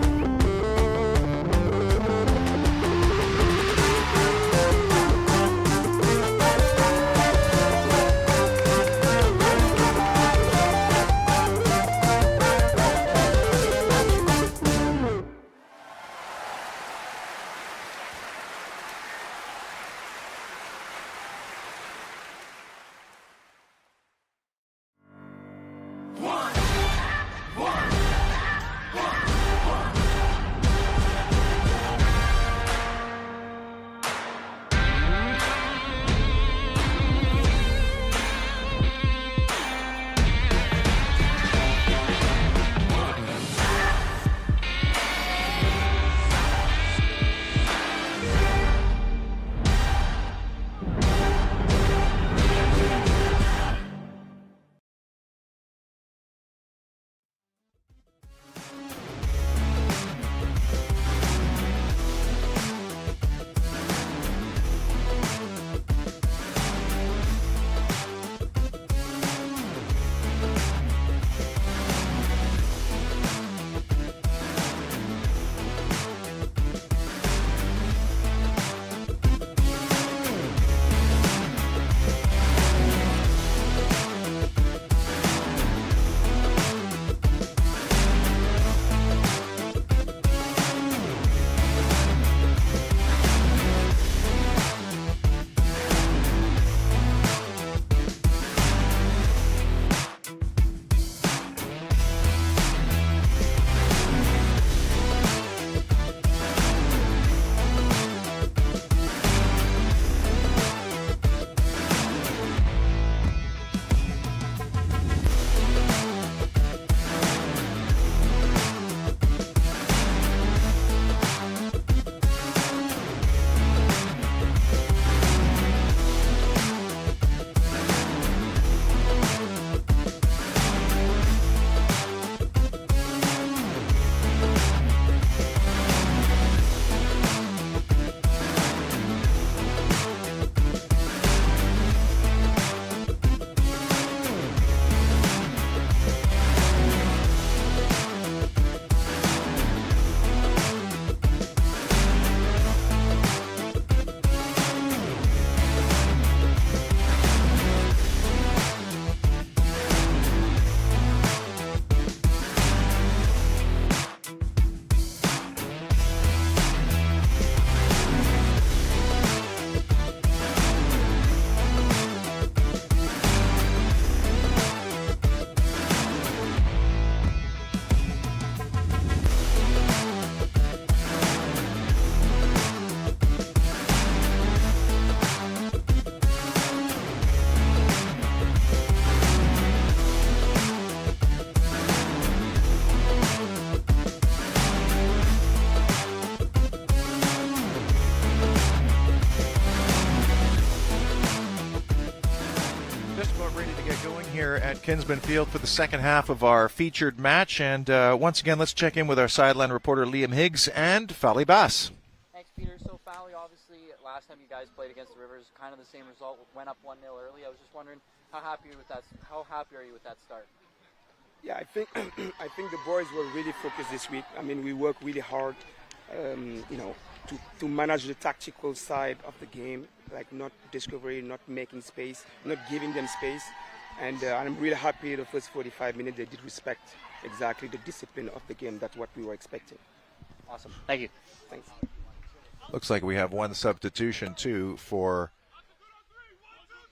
Kinsmen Field for the second half of our featured match. And once again, let's check in with our sideline reporter Liam Higgs and Fally Bass. Thanks, Peter. So, Fally, obviously, last time you guys played against the Rivers, kind of the same result, went up 1-0 early. I was just wondering, how happy are you with that start? Yeah, I think the boys were really focused this week. I mean, we worked really hard, to manage the tactical side of the game, like not discovery, not making space, not giving them space. And I'm really happy the first 45 minutes they did respect exactly the discipline of the game. That's what we were expecting. Awesome. Thank you. Thanks. Looks like we have one substitution, too, for...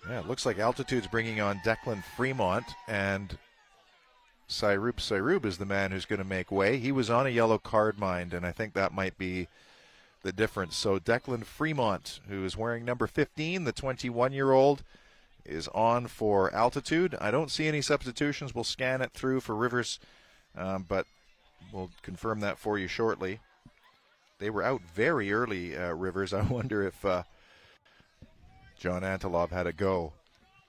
Yeah, it looks like Altitude's bringing on Declan Fremont, and Sairub is the man who's going to make way. He was on a yellow card, mind, and I think that might be the difference. So Declan Fremont, who is wearing number 15, the 21-year-old, is on for Altitude. I don't see any substitutions. We'll scan it through for Rivers, but we'll confirm that for you shortly. They were out very early, Rivers. I wonder if John Antilov had a go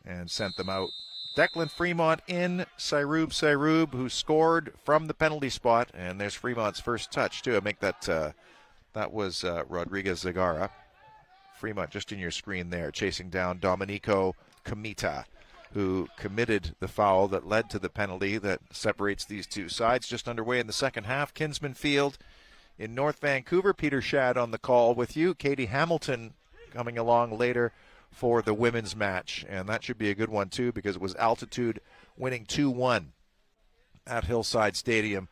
and sent them out. Declan Fremont in, Sairub, who scored from the penalty spot, and there's Fremont's first touch, too. I make that, that was Rodriguez Zagara. Fremont just in your screen there, chasing down Domenico Comita, who committed the foul that led to the penalty that separates these two sides. Just underway in the second half, Kinsmen Field in North Vancouver. Peter Shad on the call with you. Katie Hamilton coming along later for the women's match, and that should be a good one too, because it was Altitude winning 2-1 at Hillside Stadium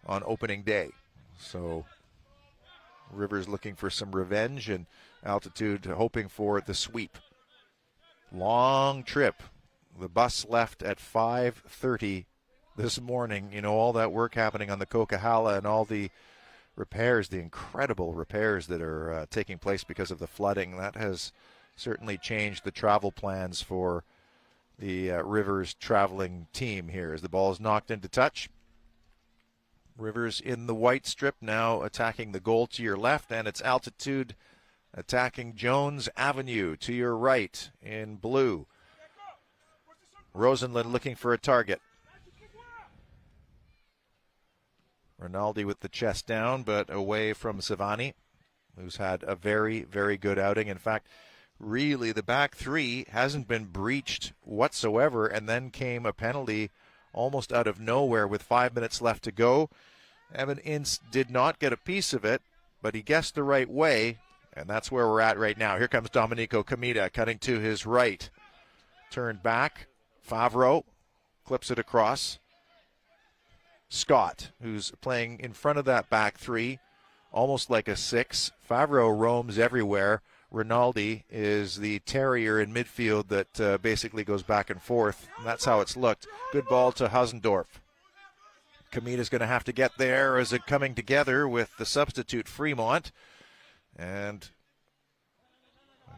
on opening day. So Rivers looking for some revenge, and Altitude hoping for the sweep. Long trip. The bus left at 5:30 this morning. You know, all that work happening on the Coquihalla and all the repairs, the incredible repairs that are taking place because of the flooding. That has certainly changed the travel plans for the Rivers traveling team here as the ball is knocked into touch. Rivers in the white strip now attacking the goal to your left, and it's Altitude attacking Jones Avenue to your right in blue. Rosenlund looking for a target. Rinaldi with the chest down, but away from Savani, who's had a very, very good outing. In fact, really, the back three hasn't been breached whatsoever, and then came a penalty almost out of nowhere with 5 minutes left to go. Evan Ince did not get a piece of it, but he guessed the right way, and that's where we're at right now. Here comes Domenico Comita cutting to his right. Turned back. Favreau clips it across. Scott, who's playing in front of that back three, almost like a six. Favreau roams everywhere. Rinaldi is the terrier in midfield that basically goes back and forth. And that's how it's looked. Good ball to Hausendorf. Comita's going to have to get there as it coming together with the substitute Fremont. And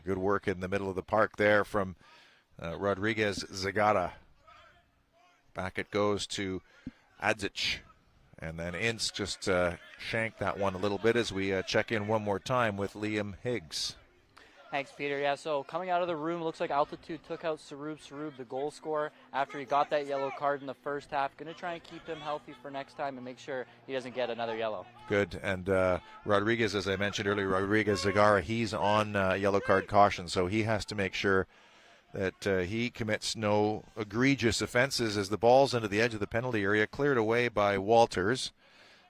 good work in the middle of the park there from Rodriguez Zagara. Back it goes to Adzic. And then Ince just shanked that one a little bit as we check in one more time with Liam Higgs. Thanks, Peter. Yeah, so coming out of the room, looks like Altitude took out Sairub, the goal scorer, after he got that yellow card in the first half. Going to try and keep him healthy for next time and make sure he doesn't get another yellow. Good. And Rodriguez, as I mentioned earlier, Rodriguez Zagara, he's on yellow card caution, so he has to make sure that he commits no egregious offenses as the ball's into the edge of the penalty area, cleared away by Walters.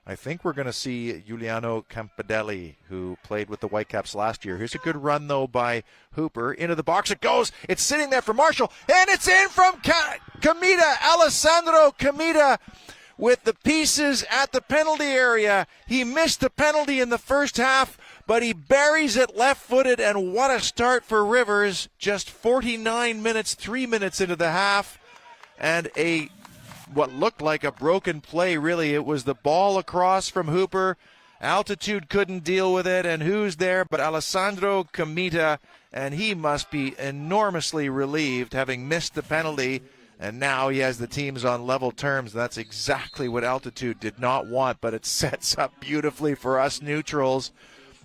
I think we're going to see Giuliano Campadelli, who played with the Whitecaps last year. Here's a good run, though, by Hooper. Into the box it goes. It's sitting there for Marshall, and it's in from Comita. Alessandro Comita with the pieces at the penalty area. He missed the penalty in the first half, but he buries it left-footed, and what a start for Rivers. Just 49 minutes, 3 minutes into the half, and what looked like a broken play, really. It was the ball across from Hooper. Altitude couldn't deal with it, and who's there but Alessandro Comita, and he must be enormously relieved having missed the penalty, and now he has the teams on level terms. That's exactly what Altitude did not want, but it sets up beautifully for us neutrals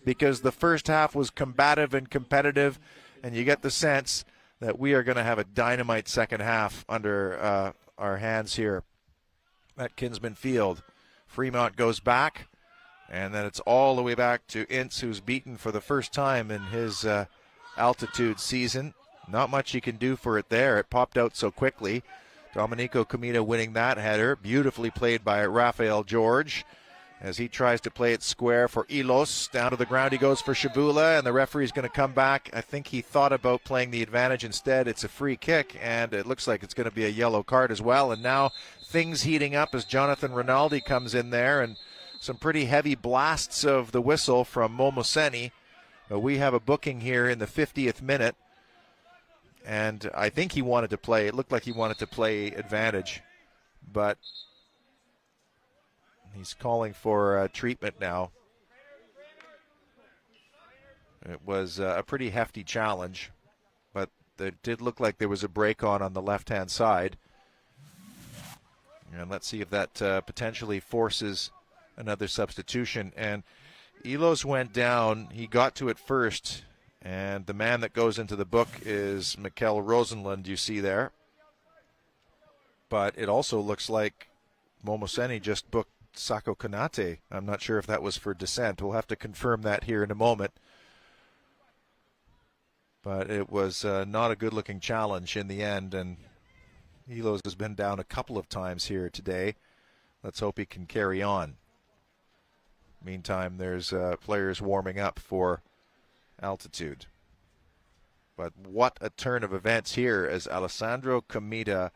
because the first half was combative and competitive, and you get the sense that we are going to have a dynamite second half under our hands here at Kinsmen Field. Fremont goes back, and then it's all the way back to Ince, who's beaten for the first time in his altitude season. Not much he can do for it there. It popped out so quickly. Domenico Comita winning that header. Beautifully played by Rafael George as he tries to play it square for Ilos. Down to the ground he goes for Shavula, and the referee's going to come back. I think he thought about playing the advantage instead. It's a free kick, and it looks like it's going to be a yellow card as well. And now things heating up as Jonathan Rinaldi comes in there, and some pretty heavy blasts of the whistle from Momoseni. We have a booking here in the 50th minute, and I think he wanted to play. It looked like he wanted to play advantage, but he's calling for treatment now. It was a pretty hefty challenge, but it did look like there was a break on the left-hand side. And let's see if that potentially forces another substitution. And Ilos went down. He got to it first, and the man that goes into the book is Mikkel Rosenlund, you see there. But it also looks like Momoseni just booked Sako Konate. I'm not sure if that was for dissent. We'll have to confirm that here in a moment. But it was not a good-looking challenge in the end, and Ilos has been down a couple of times here today. Let's hope he can carry on. Meantime, there's players warming up for altitude. But what a turn of events here as Alessandro Comita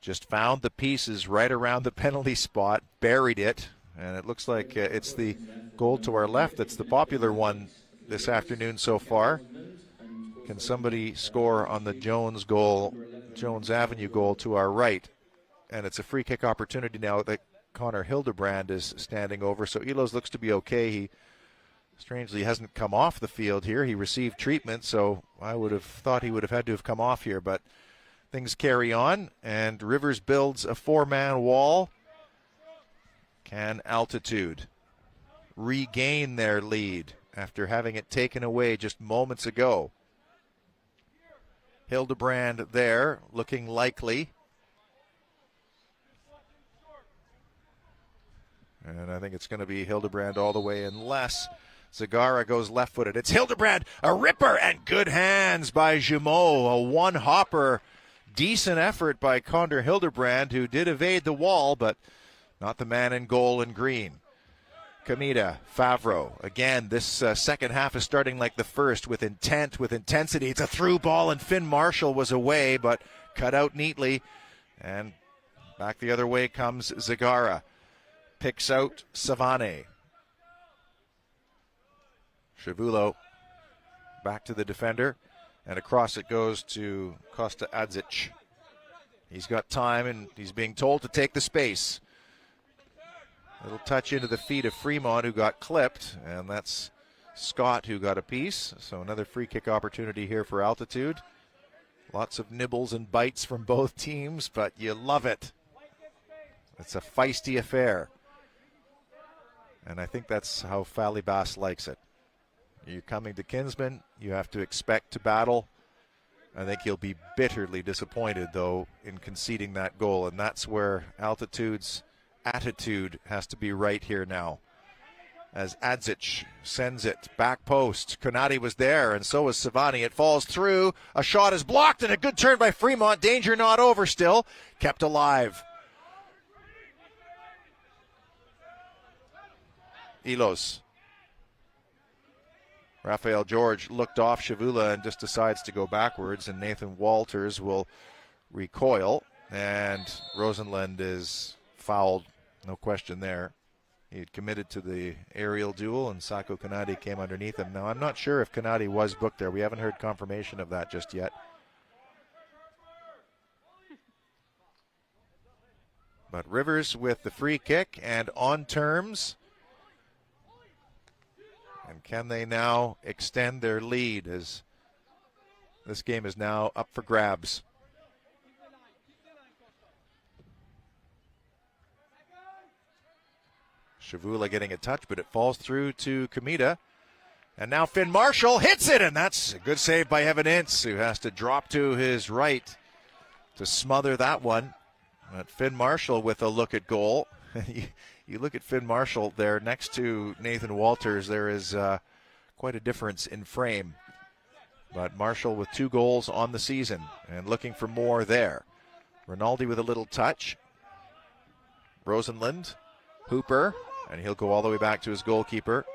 just found the pieces right around the penalty spot, buried it, and it looks like it's the goal to our left that's the popular one this afternoon so far. Can somebody score on the Jones Avenue goal to our right? And it's a free kick opportunity now that Connor Hildebrand is standing over. So Ilos looks to be okay. He strangely hasn't come off the field here. He received treatment, so I would have thought he would have had to have come off here. But things carry on, and Rivers builds a four-man wall. Can Altitude regain their lead after having it taken away just moments ago? Hildebrand there, looking likely. And I think it's going to be Hildebrand all the way unless Zagara goes left-footed. It's Hildebrand, a ripper, and good hands by Jumeau. A one-hopper, decent effort by Connor Hildebrand, who did evade the wall, but not the man in goal in green. Comita, Favreau. Again, this second half is starting like the first, with intent, with intensity. It's a through ball, and Finn Marshall was away, but cut out neatly. And back the other way comes Zagara. Picks out Savane. Shavulo back to the defender, and across it goes to Costa Adzic. He's got time, and he's being told to take the space. Little touch into the feet of Fremont, who got clipped, and that's Scott who got a piece. So another free kick opportunity here for Altitude. Lots of nibbles and bites from both teams, but you love it. It's a feisty affair. And I think that's how Falibas likes it. You're coming to Kinsmen, you have to expect to battle. I think he'll be bitterly disappointed, though, in conceding that goal, and that's where Altitude's attitude has to be right here now. As Adzic sends it back post. Konate was there, and so was Savani. It falls through. A shot is blocked, and a good turn by Fremont. Danger not over still. Kept alive. Ilos. Rafael George looked off Shavula and just decides to go backwards, and Nathan Walters will recoil, and Rosenlund is fouled. No question there. He had committed to the aerial duel, and Sako Konate came underneath him. Now, I'm not sure if Konate was booked there. We haven't heard confirmation of that just yet. But Rivers with the free kick and on terms. And can they now extend their lead, as this game is now up for grabs? Shavula getting a touch, but it falls through to Comita. And now Finn Marshall hits it, and that's a good save by Evan Ince, who has to drop to his right to smother that one. But Finn Marshall with a look at goal. You look at Finn Marshall there next to Nathan Walters, there is quite a difference in frame. But Marshall with 2 goals on the season and looking for more there. Rinaldi with a little touch. Rosenlund, Hooper, and he'll go all the way back to his goalkeeper.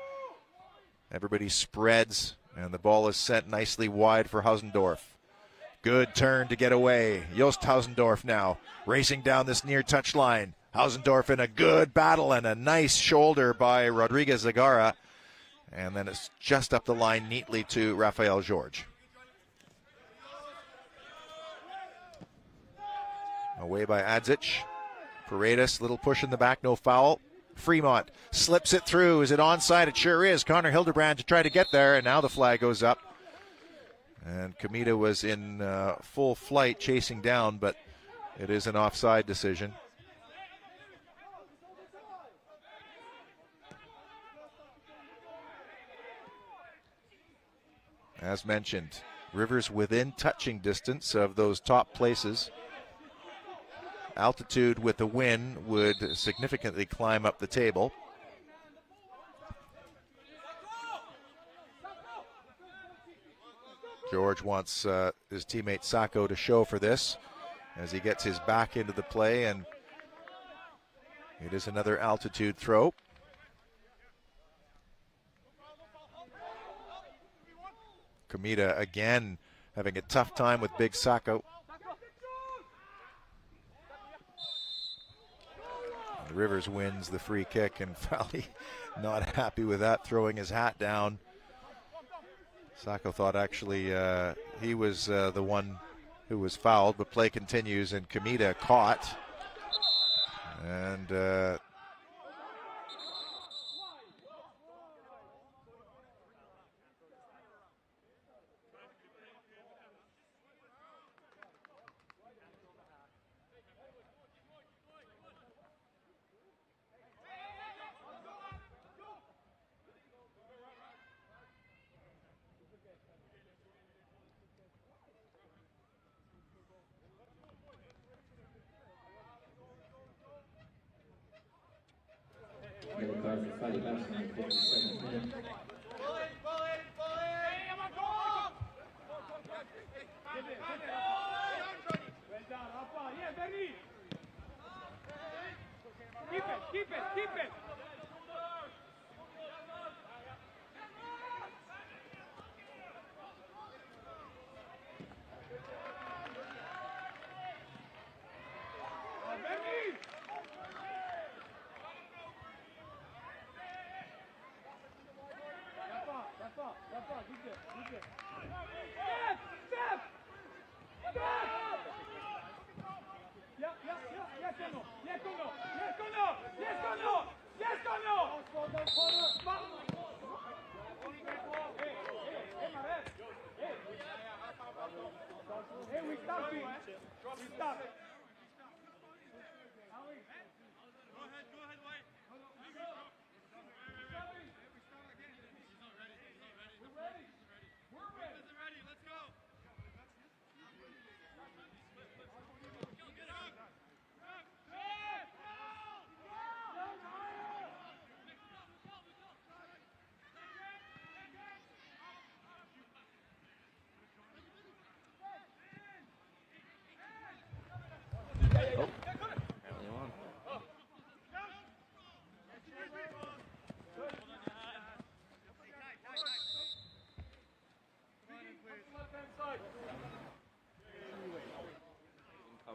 Everybody spreads, and the ball is sent nicely wide for Hausendorf. Good turn to get away. Joost Hausendorf now racing down this near touch line. Hausendorf in a good battle and a nice shoulder by Rodriguez Zagara. And then it's just up the line neatly to Rafael George. Away by Adzic. Paredes, little push in the back, no foul. Fremont slips it through. Is it onside? It sure is. Connor Hildebrand to try to get there, and now the flag goes up. And Kamita was in full flight chasing down, but it is an offside decision. As mentioned, Rivers within touching distance of those top places. Altitude with the win would significantly climb up the table. George wants his teammate Sacco to show for this as he gets his back into the play, and it is another altitude throw. Kamita again having a tough time with Big Sacco. Rivers wins the free kick, and Valley not happy with that, throwing his hat down. Sacco thought actually he was the one who was fouled, but play continues, and Kamita caught. And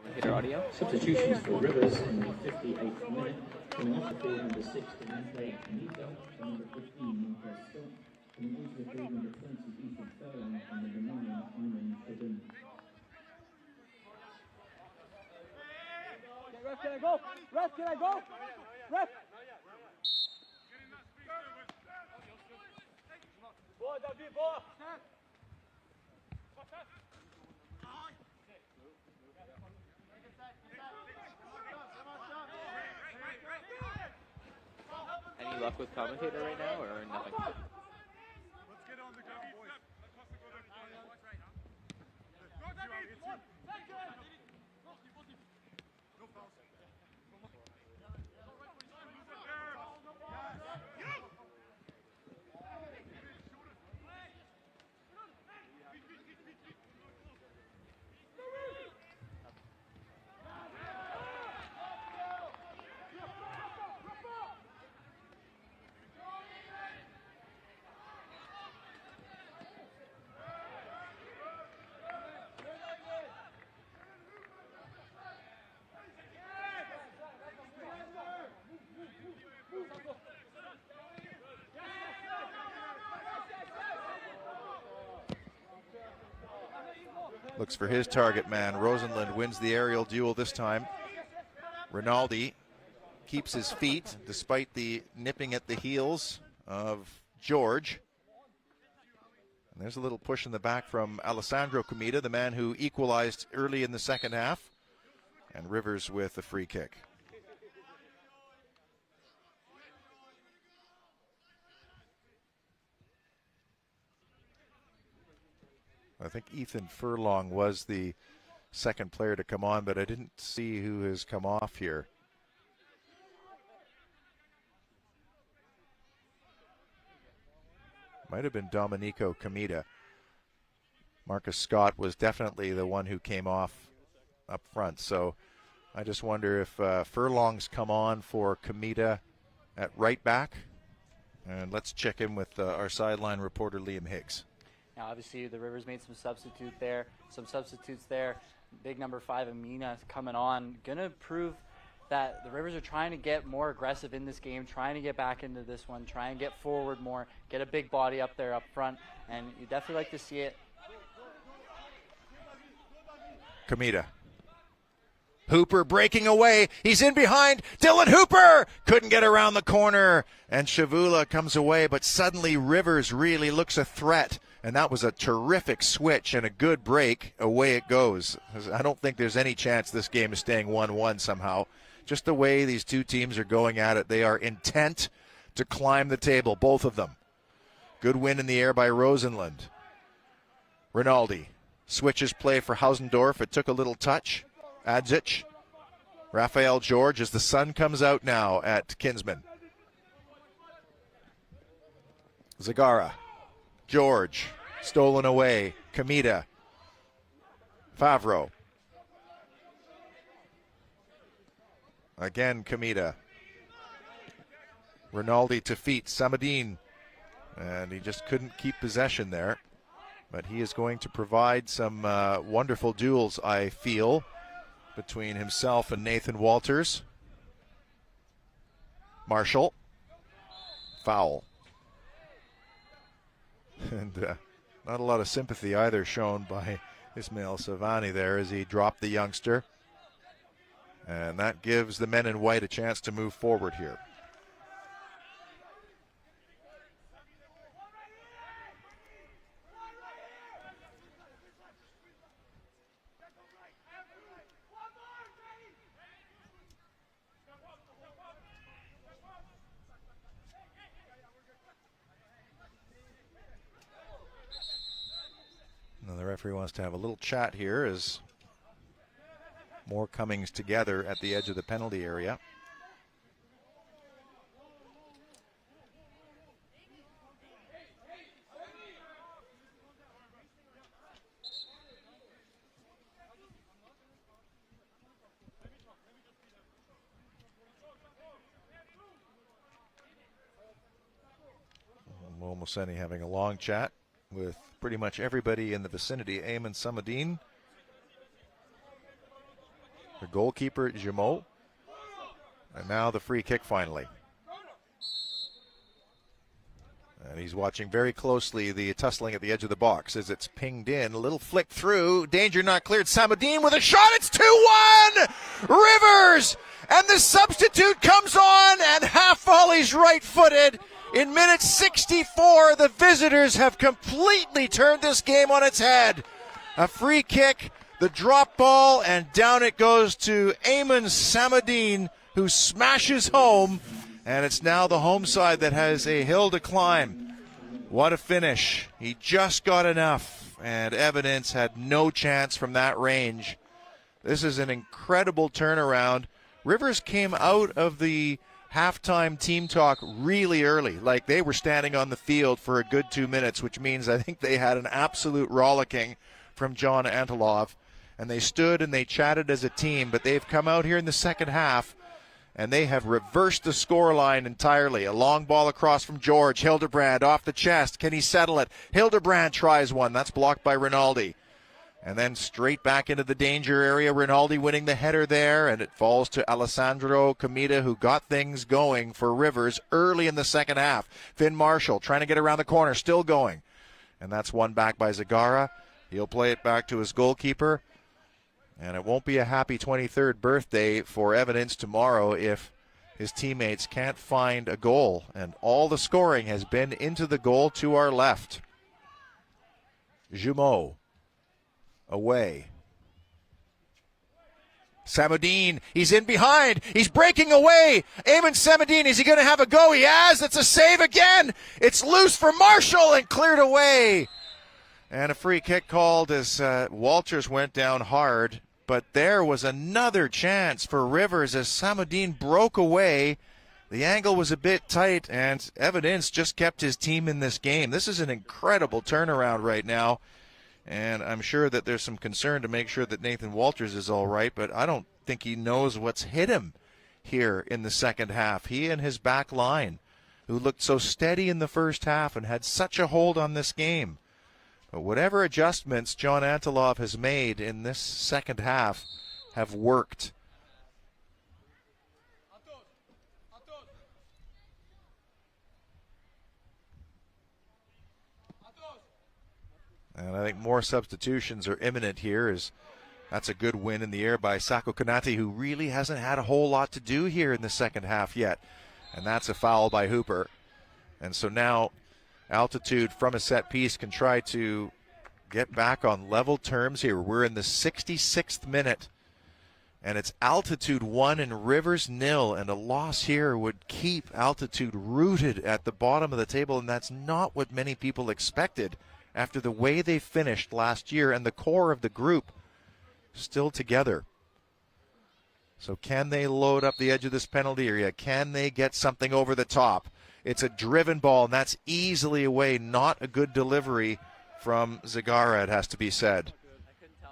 Commentator audio. Substitutions for Rivers in the 58th minute. Coming off the field, number 6, Demonte Anito, and number 15, Marcus Scott. Coming onto the field, number 20, Ethan Furlong, and number 9, Iman Fidden. Ref, can I go? Ref, can I go? Ref! Boa, Davi, boa! Any luck with commentator right now, or nothing? looks for his target man. Rosenlund wins the aerial duel this time. Rinaldi keeps his feet despite the nipping at the heels of George. And there's a little push in the back from Alessandro Comita, the man who equalized early in the second half. And Rivers with a free kick. I think Ethan Furlong was the second player to come on, but I didn't see who has come off here. Might have been Domenico Comita. Marcus Scott was definitely the one who came off up front. So I just wonder if Furlong's come on for Comita at right back. And let's check in with our sideline reporter Liam Higgs. Now, obviously, the Rivers made some substitutes there. Big number 5, Amina, coming on. Going to prove that the Rivers are trying to get more aggressive in this game, trying to get back into this one, try and get forward more, get a big body up there up front, and you definitely like to see it. Comita. Hooper breaking away. He's in behind. Dylan Hooper couldn't get around the corner. And Shavula comes away, but suddenly Rivers really looks a threat. And that was a terrific switch and a good break. Away it goes. I don't think there's any chance this game is staying 1-1 somehow. Just the way these two teams are going at it, they are intent to climb the table, both of them. Good win in the air by Rosenlund. Rinaldi switches play for Hausendorf. It took a little touch. Adzic. Raphael George as the sun comes out now at Kinsmen. Zagara. George. Stolen away. Comita. Favreau. Again, Comita. Rinaldi to feet. Samadine. And he just couldn't keep possession there. But he is going to provide some wonderful duels, I feel, between himself and Nathan Walters. Marshall. Foul. And not a lot of sympathy either shown by Ismail Savani there as he dropped the youngster. And that gives the men in white a chance to move forward here. Now the referee wants to have a little chat here as more comings together at the edge of the penalty area. Momoseni having a long chat with pretty much everybody in the vicinity. Ayman Samadine, the goalkeeper, Jamo, and now the free kick finally. And he's watching very closely the tussling at the edge of the box as it's pinged in. A little flick through. Danger not cleared. Samadine with a shot. It's 2-1! Rivers! And the substitute comes on and half volleys right-footed. In minute 64, the visitors have completely turned this game on its head. A free kick, the drop ball, and down it goes to Ayman Samadine, who smashes home. And it's now the home side that has a hill to climb. What a finish. He just got enough, and Evidence had no chance from that range. This is an incredible turnaround. Rivers came out of the halftime team talk really early, like they were standing on the field for a good 2 minutes, which means I think they had an absolute rollicking from John Antelov, and they stood and they chatted as a team. But they've come out here in the second half and they have reversed the scoreline entirely. A long ball across from George. Hildebrand off the chest. Can he settle it? Hildebrand tries one. That's blocked by Rinaldi. And then straight back into the danger area. Rinaldi winning the header there, and it falls to Alessandro Comita, who got things going for Rivers early in the second half. Finn Marshall trying to get around the corner, still going. And that's won back by Zagara. He'll play it back to his goalkeeper. And it won't be a happy 23rd birthday for Evidence tomorrow if his teammates can't find a goal. And all the scoring has been into the goal to our left. Jumeau away. Samudin, he's in behind. He's breaking away. Eamon Samudin, is he going to have a go? He has. It's a save again. It's loose for Marshall and cleared away. And a free kick called as Walters went down hard. But there was another chance for Rivers as Samudin broke away. The angle was a bit tight, and Evidence just kept his team in this game. This is an incredible turnaround right now. And I'm sure that there's some concern to make sure that Nathan Walters is all right, but I don't think he knows what's hit him here in the second half. He and his back line, who looked so steady in the first half and had such a hold on this game. But whatever adjustments John Antilov has made in this second half have worked. And I think more substitutions are imminent here. That's a good win in the air by Sako Konate, who really hasn't had a whole lot to do here in the second half yet. And that's a foul by Hooper. And so now Altitude from a set piece can try to get back on level terms here. We're in the 66th minute. And it's Altitude 1 and Rivers 0. And a loss here would keep Altitude rooted at the bottom of the table. And that's not what many people expected after the way they finished last year and the core of the group still together. So can they load up the edge of this penalty area? Can they get something over the top? It's a driven ball, and that's easily away. Not a good delivery from Zagara, it has to be said,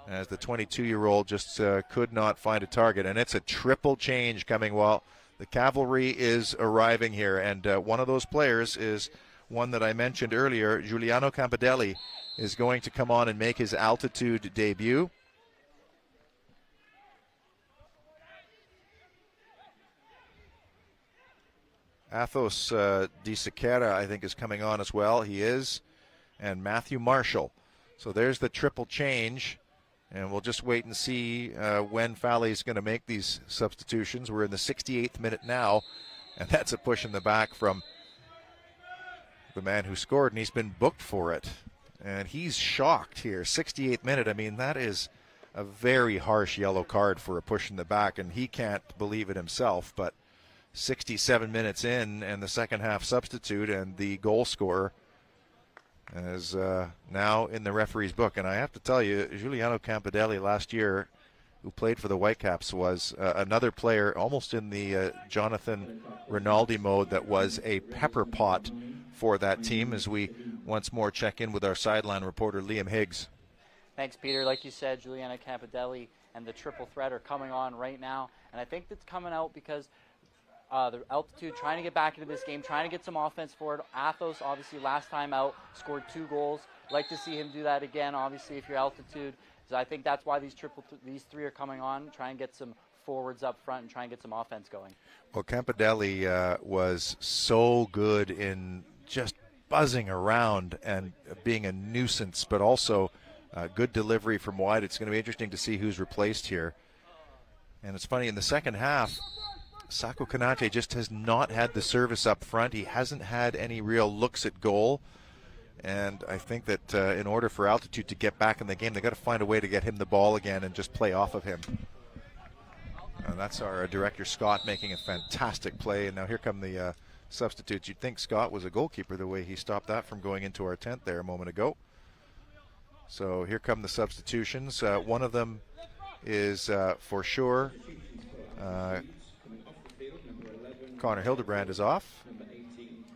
as the 22-year-old just could not find a target. And it's a triple change coming while the cavalry is arriving here. And one of those players is one that I mentioned earlier. Giuliano Campidelli is going to come on and make his Altitude debut. Athos Di Sequeira, I think, is coming on as well. He is. And Matthew Marshall. So there's the triple change. And we'll just wait and see when Fally is going to make these substitutions. We're in the 68th minute now. And that's a push in the back from the man who scored, and he's been booked for it. And he's shocked here. 68th minute. I mean, that is a very harsh yellow card for a push in the back, and he can't believe it himself. But 67 minutes in, and the second half substitute, and the goal scorer is now in the referee's book. And I have to tell you, Giuliano Campidelli last year, who played for the Whitecaps, was another player almost in the Jonathan Rinaldi mode that was a pepper pot for that team, as we once more check in with our sideline reporter Liam Higgs. Thanks, Peter. Like you said, Giuliano Campidelli and the triple threat are coming on right now, and I think that's coming out because the Altitude trying to get back into this game, trying to get some offense forward. Athos, obviously, last time out, scored 2 goals. Like to see him do that again, obviously, if you're Altitude. So I think that's why these three are coming on, trying to get some forwards up front and try and get some offense going. Well, Campidelli was so good in just buzzing around and being a nuisance, but also good delivery from wide. It's going to be interesting to see who's replaced here. And it's funny, in the second half, Sako Konate just has not had the service up front. He hasn't had any real looks at goal. And I think that in order for Altitude to get back in the game, they've got to find a way to get him the ball again and just play off of him. And that's our director, Scott, making a fantastic play. And now here come the substitutes. You'd think Scott was a goalkeeper the way he stopped that from going into our tent there a moment ago. So here come the substitutions. One of them is for sure Connor Hildebrand is off.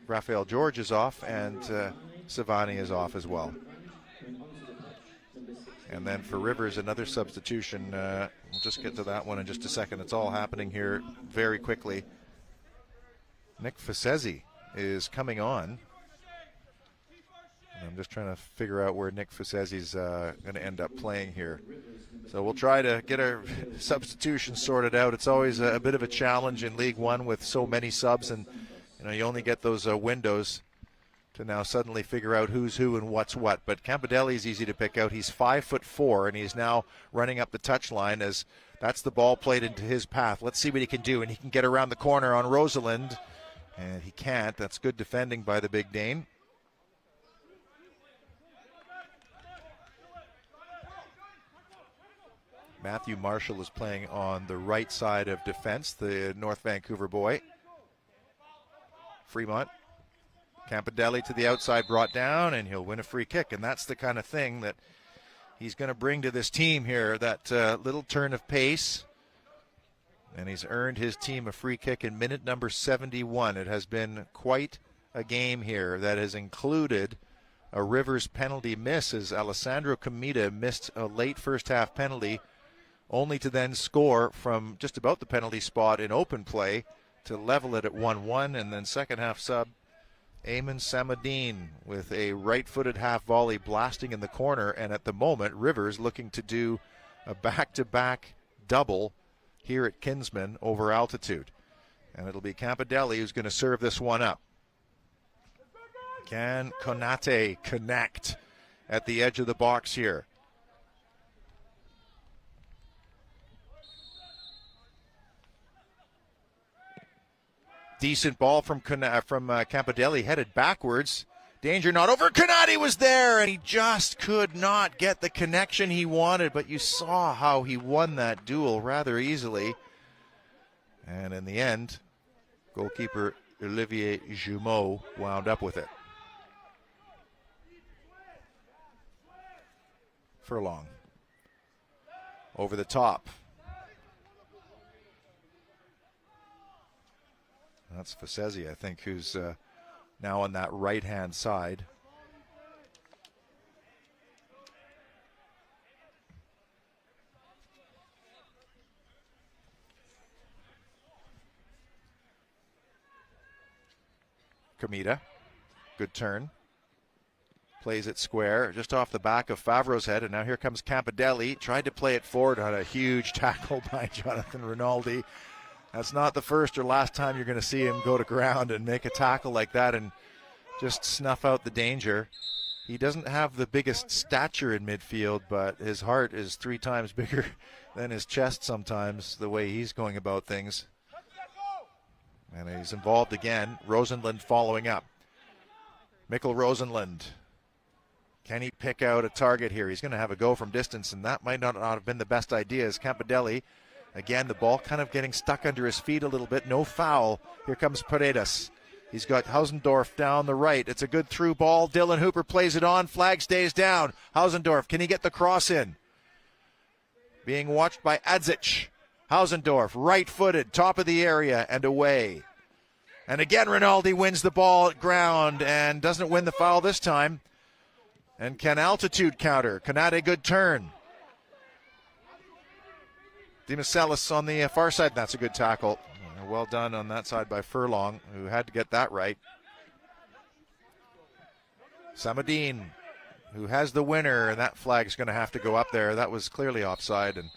Raphael George is off, and Savani is off as well. And then for Rivers, another substitution. We'll just get to that one in just a second. It's all happening here very quickly. Nick Fasesi is coming on. I'm just trying to figure out where Nick Fasesi's going to end up playing here. So we'll try to get our substitutions sorted out. It's always a bit of a challenge in League One with so many subs, and you only get those windows to now suddenly figure out who's who and what's what. But Campodelli is easy to pick out. He's 5'4", and he's now running up the touchline as that's the ball played into his path. Let's see what he can do, and he can get around the corner on Rosalind, and he can't. That's good defending by the Big Dane. Matthew Marshall is playing on the right side of defense, the North Vancouver boy. Fremont. Campodelli to the outside, brought down, and he'll win a free kick. And that's the kind of thing that he's going to bring to this team here, that little turn of pace. And he's earned his team a free kick in minute number 71. It has been quite a game here that has included a Rivers penalty miss, as Alessandro Comita missed a late first half penalty, only to then score from just about the penalty spot in open play to level it at 1-1. And then second half sub Eamon Samadine with a right-footed half volley blasting in the corner. And at the moment, Rivers looking to do a back-to-back double here at Kinsmen over Altitude. And it'll be Campodelli who's going to serve this one up. Can Konate connect at the edge of the box here? Decent ball from Campodelli, headed backwards. Danger not over. Konate was there, and he just could not get the connection he wanted, but you saw how he won that duel rather easily. And in the end, goalkeeper Olivier Jumeau wound up with it. Furlong. Over the top. That's Facezi, I think, who's now on that right-hand side. Comita, good turn. Plays it square, just off the back of Favreau's head, and now here comes Campodelli. Tried to play it forward on a huge tackle by Jonathan Rinaldi. That's not the first or last time you're going to see him go to ground and make a tackle like that and just snuff out the danger. He doesn't have the biggest stature in midfield, but his heart is 3 times bigger than his chest sometimes, the way he's going about things. And he's involved again. Rosenlund following up. Mikkel Rosenlund. Can he pick out a target here? He's going to have a go from distance, and that might not have been the best idea as Campodelli. Again, the ball kind of getting stuck under his feet a little bit. No foul. Here comes Paredes. He's got Hausendorf down the right. It's a good through ball. Dylan Hooper plays it on. Flag stays down. Hausendorf, can he get the cross in? Being watched by Adzic. Hausendorf, right-footed, top of the area, and away. And again, Rinaldi wins the ball at ground and doesn't win the foul this time. And can Altitude counter. Konate, good turn. Demiselis on the far side. That's a good tackle. Well done on that side by Furlong, who had to get that right. Samadine, who has the winner, and that flag's going to have to go up there. That was clearly offside, and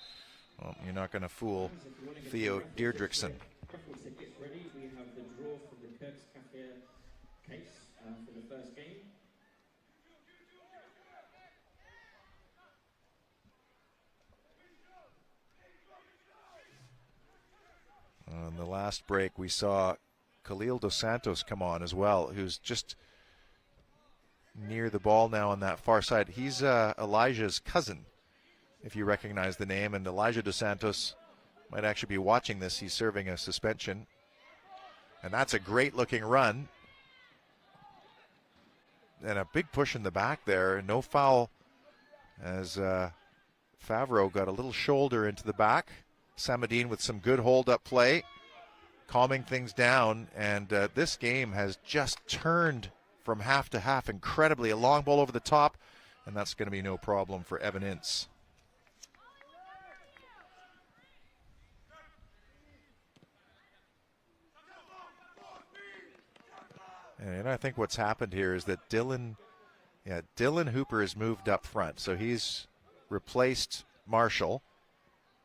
well, you're not going to fool Theo Deirdrickson. We have the draw for the Kirk's Cafe case for the first game. On the last break, we saw Khalil Dos Santos come on as well, who's just near the ball now on that far side. He's Elijah's cousin, if you recognize the name, and Elijah Dos Santos might actually be watching this. He's serving a suspension. And that's a great-looking run. And a big push in the back there. No foul as Favreau got a little shoulder into the back. Samadine with some good hold-up play, calming things down, and this game has just turned from half to half incredibly. A long ball over the top, and that's going to be no problem for Evan Ince. And I think what's happened here is that Dylan Hooper has moved up front, so he's replaced Marshall.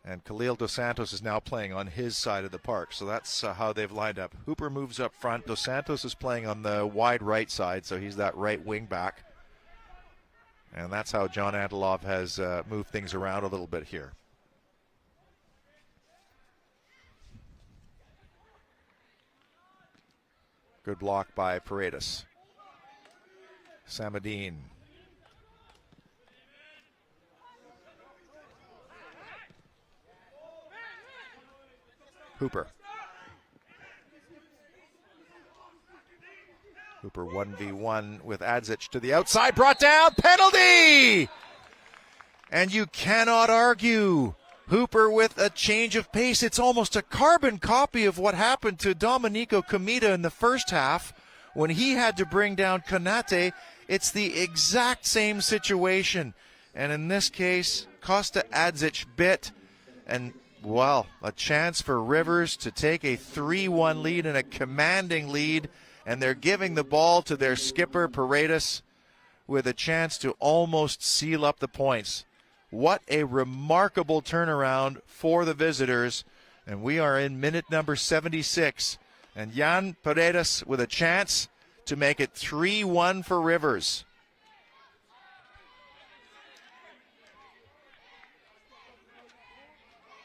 And Khalil Dos Santos is now playing on his side of the park. So that's how they've lined up. Hooper moves up front. Dos Santos is playing on the wide right side, so he's that right wing back. And that's how John Antelov has moved things around a little bit here. Good block by Paredes. Samadine. Hooper. Hooper 1v1 with Adzic to the outside, brought down, penalty! And you cannot argue. Hooper with a change of pace. It's almost a carbon copy of what happened to Domenico Comita in the first half when he had to bring down Konate. It's the exact same situation. And in this case, Costa Adzic bit, and well, a chance for Rivers to take a 3-1 lead and a commanding lead, and they're giving the ball to their skipper, Paredes, with a chance to almost seal up the points. What a remarkable turnaround for the visitors, and we are in minute number 76, and Jan Paredes with a chance to make it 3-1 for Rivers.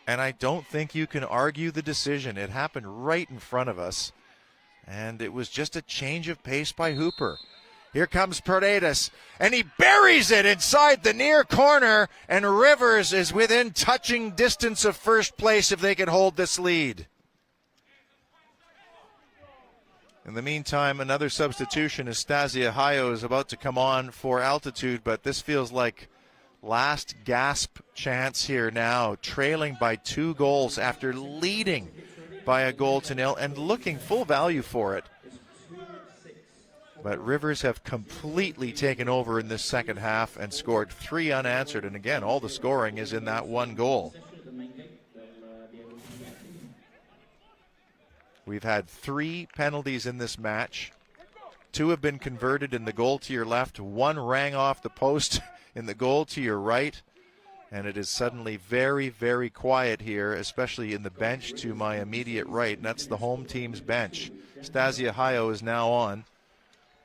And I don't think you can argue the decision. It happened right in front of us. And it was just a change of pace by Hooper. Here comes Paredes. And he buries it inside the near corner. And Rivers is within touching distance of first place if they can hold this lead. In the meantime, another substitution. Stasia Hayo is about to come on for Altitude. But this feels like last gasp chance here now, trailing by 2 goals after leading by 1-0 and looking full value for it. But Rivers have completely taken over in this second half and scored 3 unanswered. And again, all the scoring is in that 1 goal. We've had 3 penalties in this match. 2 have been converted in the goal to your left. 1 rang off the post in the goal to your right, and it is suddenly very, very quiet here, especially in the bench to my immediate right, and that's the home team's bench. Stasia Hayo is now on,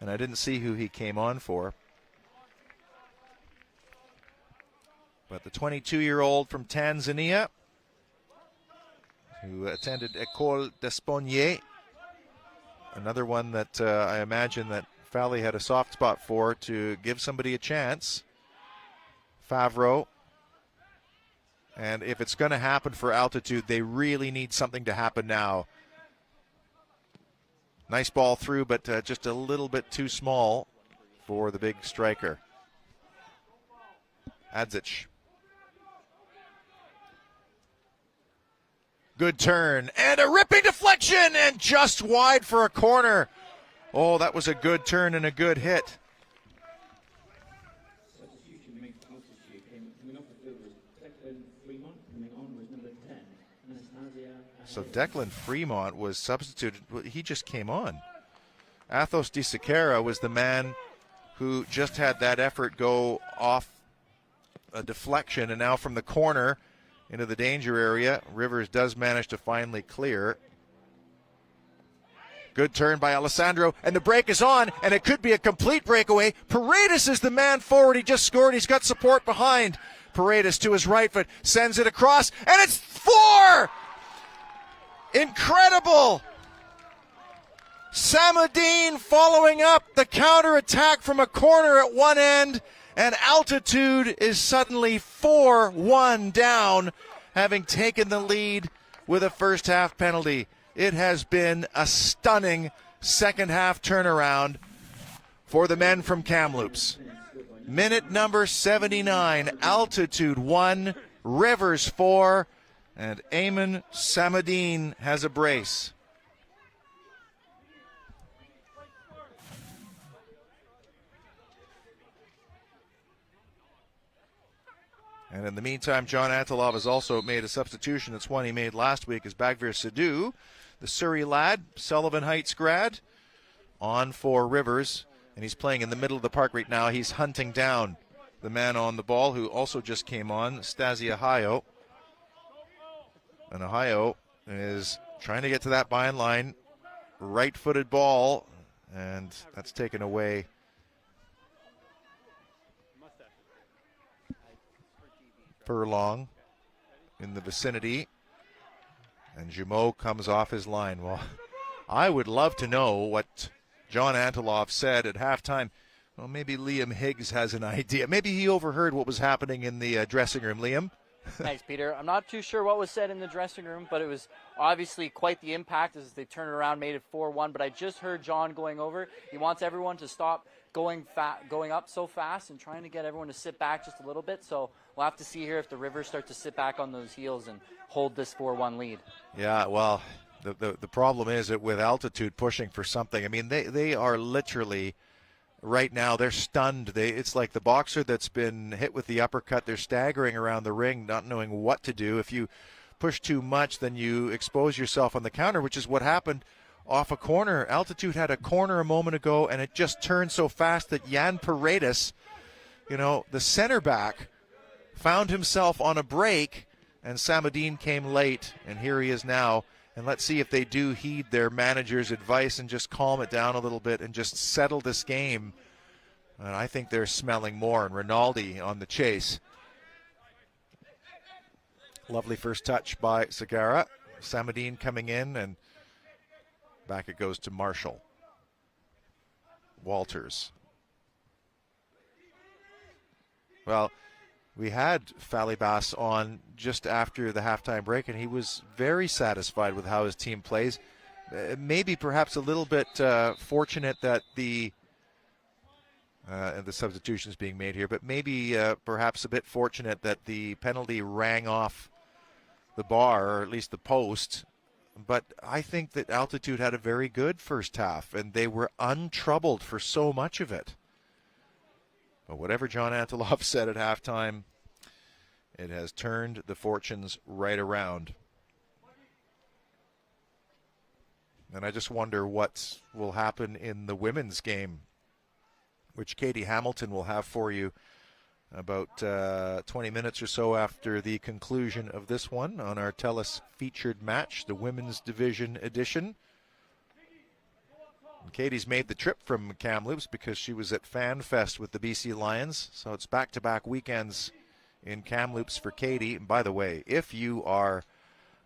and I didn't see who he came on for. But the 22-year-old from Tanzania, who attended École d'Espagne, another one that I imagine that Fally had a soft spot for, to give somebody a chance. Favreau. And if it's going to happen for Altitude, they really need something to happen now. Nice ball through, but just a little bit too small for the big striker. Adzic. Good turn, and a ripping deflection, and just wide for a corner. Oh, that was a good turn and a good hit. So Declan Fremont was substituted. He just came on. Athos de Sequeira was the man who just had that effort go off a deflection, and now from the corner into the danger area, Rivers does manage to finally clear. Good turn by Alessandro, and the break is on, and it could be a complete breakaway. Paredes is the man forward. He just scored. He's got support behind. Paredes to his right foot, sends it across, and it's 4! Incredible! Samadine following up the counterattack from a corner at one end, and Altitude is suddenly 4-1 down, having taken the lead with a first half penalty. It has been a stunning second half turnaround for the men from Kamloops. Minute number 79, Altitude 1, Rivers 4, and Eamon Samadine has a brace. And in the meantime, John Antelov has also made a substitution. It's one he made last week, as Bagveer Sidhu, the Surrey lad, Sullivan Heights grad, on for Rivers. And he's playing in the middle of the park right now. He's hunting down the man on the ball, who also just came on, Stasia Hayo. And Ohio is trying to get to that byline line. Right-footed ball, and that's taken away. Furlong in the vicinity. And Jumeau comes off his line. Well, I would love to know what John Anteloff said at halftime. Well, maybe Liam Higgs has an idea. Maybe he overheard what was happening in the dressing room. Liam? Thanks, Peter. I'm not too sure what was said in the dressing room, but it was obviously quite the impact as they turned around, made it 4-1. But I just heard John going over. He wants everyone to stop going up so fast and trying to get everyone to sit back just a little bit. So we'll have to see here if the Rivers start to sit back on those heels and hold this 4-1 lead. Yeah, well, the problem is that with Altitude pushing for something, I mean, they are literally... Right now, they're stunned. It's like the boxer that's been hit with the uppercut. They're staggering around the ring, not knowing what to do. If you push too much, then you expose yourself on the counter, which is what happened off a corner. Altitude had a corner a moment ago, and it just turned so fast that Jan Paredes, the center back, found himself on a break, and Samadine came late, and here he is now. And let's see if they do heed their manager's advice and just calm it down a little bit and just settle this game. And I think they're smelling more. And Rinaldi on the chase. Lovely first touch by Segara. Samadine coming in, and back it goes to Marshall. Walters. Well, we had Falibas on just after the halftime break, and he was very satisfied with how his team plays. Maybe perhaps a little bit fortunate that the substitutions being made here, but maybe perhaps a bit fortunate that the penalty rang off the bar, or at least the post. But I think that Altitude had a very good first half, and they were untroubled for so much of it. But whatever John Anteloff said at halftime, it has turned the fortunes right around. And I just wonder what will happen in the women's game, which Katie Hamilton will have for you about 20 minutes or so after the conclusion of this one on our TELUS featured match, the Women's Division edition. Katie's made the trip from Kamloops because she was at Fan Fest with the BC Lions. So it's back-to-back weekends in Kamloops for Katie. And by the way, if you are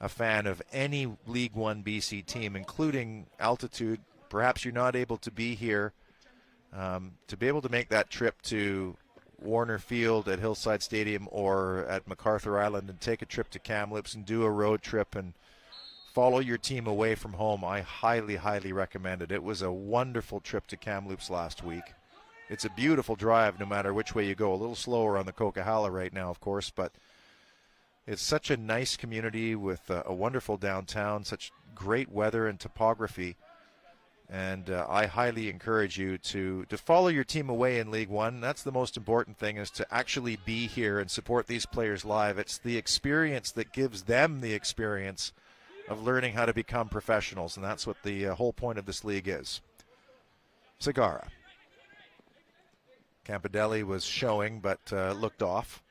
a fan of any League One BC team, including Altitude, perhaps you're not able to be here, to be able to make that trip to Warner Field at Hillside Stadium or at MacArthur Island and take a trip to Kamloops and do a road trip and follow your team away from home, I highly, highly recommend it. It was a wonderful trip to Kamloops last week. It's a beautiful drive no matter which way you go. A little slower on the Coquihalla right now, of course, but it's such a nice community with a wonderful downtown, such great weather and topography. And I highly encourage you to follow your team away in League One. That's the most important thing, is to actually be here and support these players live. It's the experience that gives them the experience of learning how to become professionals, and that's what the whole point of this league is. Segara. Campidelli was showing, but looked off.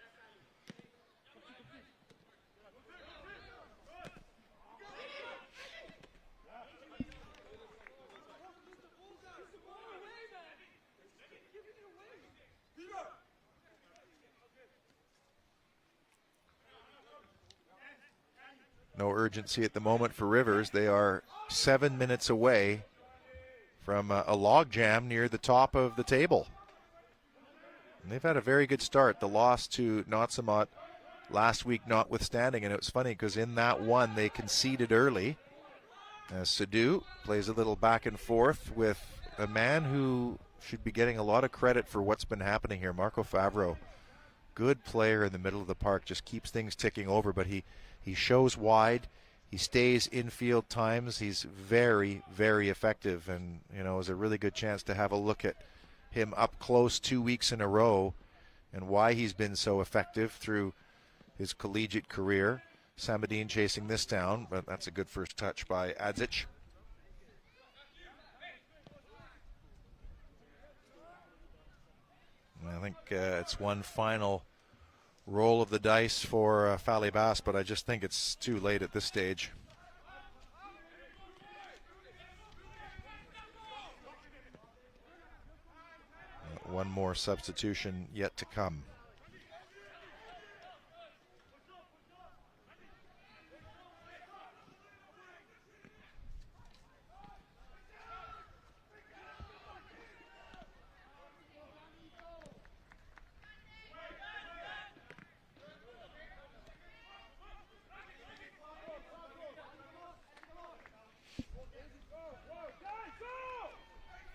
No urgency at the moment for Rivers. They are 7 minutes away from a log jam near the top of the table. And they've had a very good start. The loss to Notsamot last week notwithstanding, and it was funny because in that one they conceded early. Sadu plays a little back and forth with a man who should be getting a lot of credit for what's been happening here, Marco Favreau. Good player in the middle of the park, just keeps things ticking over, but he shows wide. He stays infield times. He's very, very effective, and it was a really good chance to have a look at him up close 2 weeks in a row and why he's been so effective through his collegiate career. Samadine chasing this down, but that's a good first touch by Adzic. I think it's one final roll of the dice for Fally Bass, but I just think it's too late at this stage. One more substitution yet to come.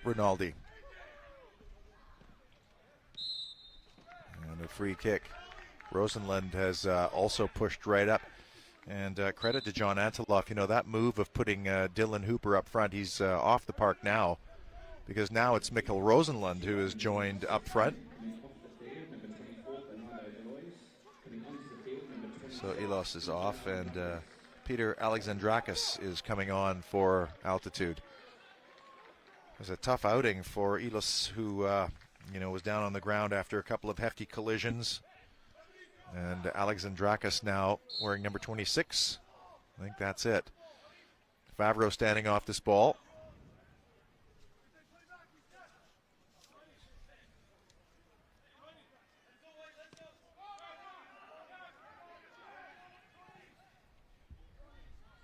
Rinaldi. And a free kick. Rosenlund has also pushed right up. And credit to John Anteloff. You know, that move of putting Dylan Hooper up front, he's off the park now. Because now it's Mikkel Rosenlund who is joined up front. So Elos is off, and Peter Alexandrakis is coming on for Altitude. It was a tough outing for Elos, who was down on the ground after a couple of hefty collisions. And Alexandrakis now wearing number 26. I think that's it. Favreau standing off this ball.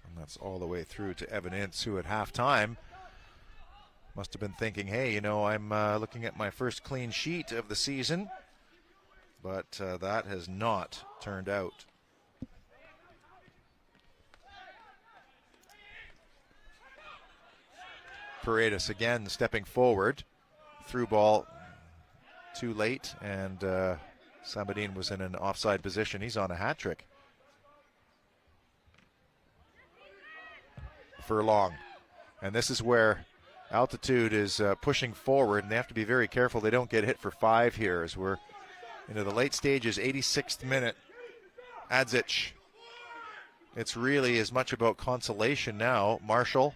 And that's all the way through to Evan Ince, who at halftime must have been thinking, hey, I'm looking at my first clean sheet of the season. But that has not turned out. Paredes again stepping forward. Through ball too late, and Sabadin was in an offside position. He's on a hat trick. Furlong. And this is where Altitude is pushing forward, and they have to be very careful they don't get hit for 5 here, as we're into the late stages. 86th minute. Adzic. It's really as much about consolation now. Marshall.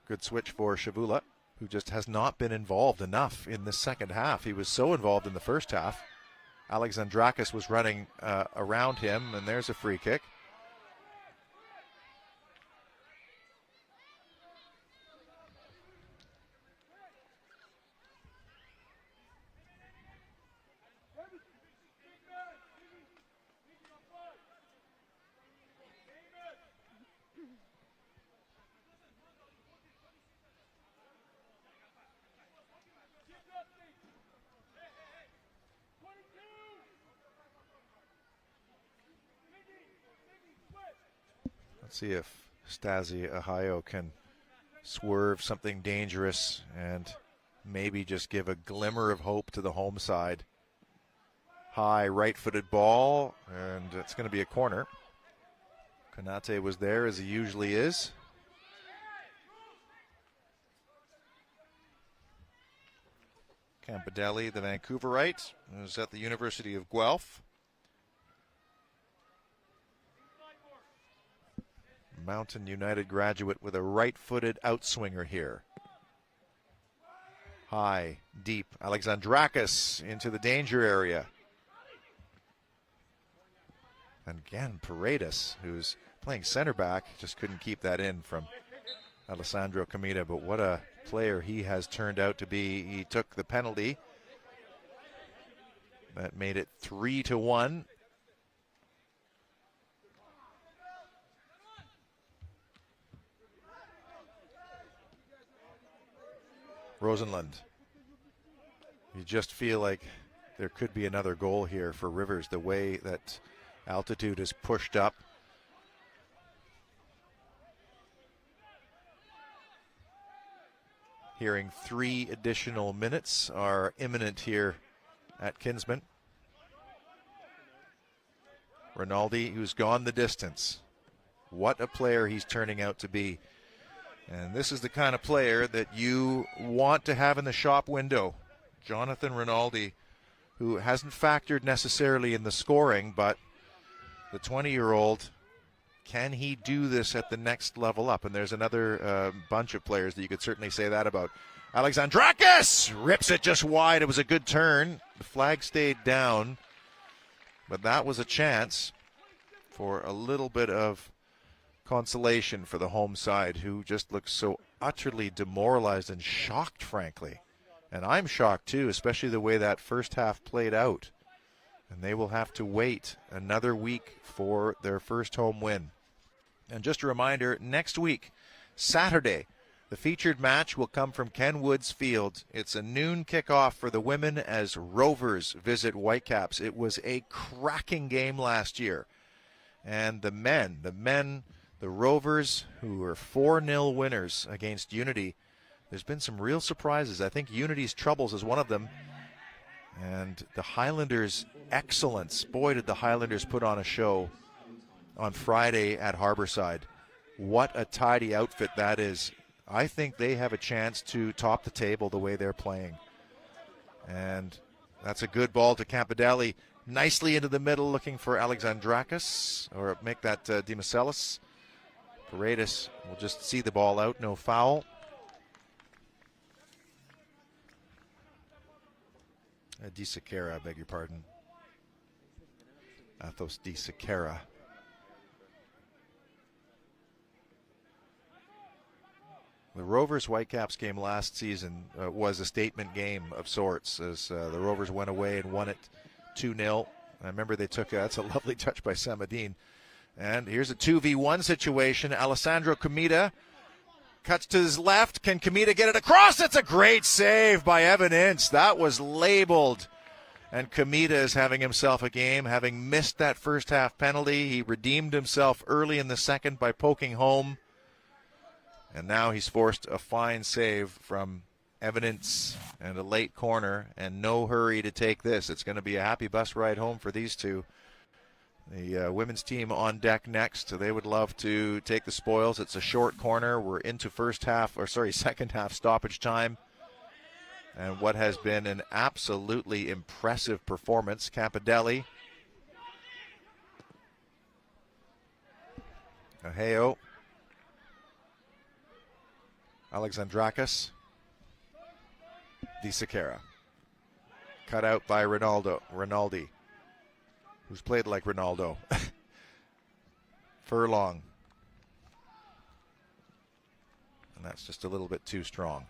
Good switch for Shavula, who just has not been involved enough in the second half. He was so involved in the first half. Alexandrakis was running around him, and there's a free kick. Let's see if Stasi Ahayo can swerve something dangerous and maybe just give a glimmer of hope to the home side. High right-footed ball, and it's going to be a corner. Konate was there, as he usually is. Campidelli, the Vancouverite, who's at the University of Guelph. Mountain United graduate with a right-footed outswinger here. High, deep. Alexandrakis into the danger area. And again, Paredes, who's playing center back, just couldn't keep that in from Alessandro Comita. But what a player he has turned out to be. He took the penalty. That made it 3-1. Rosenlund. You just feel like there could be another goal here for Rivers, the way that Altitude is pushed up. Hearing 3 additional minutes are imminent here at Kinsmen. Rinaldi, who's gone the distance. What a player he's turning out to be. And this is the kind of player that you want to have in the shop window. Jonathan Rinaldi, who hasn't factored necessarily in the scoring, but the 20-year-old can he do this at the next level up? And there's another bunch of players that you could certainly say that about. Alexandrakis rips it just wide. It was a good turn. The flag stayed down, but that was a chance for a little bit of consolation for the home side, who just looks so utterly demoralized and shocked, frankly. And I'm shocked too, especially the way that first half played out. And they will have to wait another week for their first home win. And just a reminder, next week, Saturday, the featured match will come from Ken Woods Field. It's a noon kickoff for the women as Rovers visit Whitecaps. It was a cracking game last year. And the men, the Rovers, who were 4-0 winners against Unity, there's been some real surprises. I think Unity's troubles is one of them. And the Highlanders' excellence. Boy, did the Highlanders put on a show on Friday at Harborside. What a tidy outfit that is. I think they have a chance to top the table the way they're playing. And that's a good ball to Campidelli. Nicely into the middle, looking for Alexandrakis, or make that Demiselis. Paredes will just see the ball out, no foul. Di Sakara, I beg your pardon. Athos Di Sakara. The Rovers Whitecaps game last season was a statement game of sorts, as the Rovers went away and won it 2-0. I remember they took that's a lovely touch by Samadine. And here's a 2v1 situation. Alessandro Comita cuts to his left. Can Comita get it across? It's a great save by Evan Ince. That was labeled. And Comita is having himself a game, having missed that first half penalty. He redeemed himself early in the second by poking home. And now he's forced a fine save from Evan Ince and a late corner, and no hurry to take this. It's going to be a happy bus ride home for these two. The women's team on deck next. They would love to take the spoils. It's a short corner. We're into second half stoppage time. And what has been an absolutely impressive performance. Campidelli. Aheo. Alexandrakis. Di Sakara. Cut out by Rinaldi, who's played like Ronaldo. Furlong. And that's just a little bit too strong.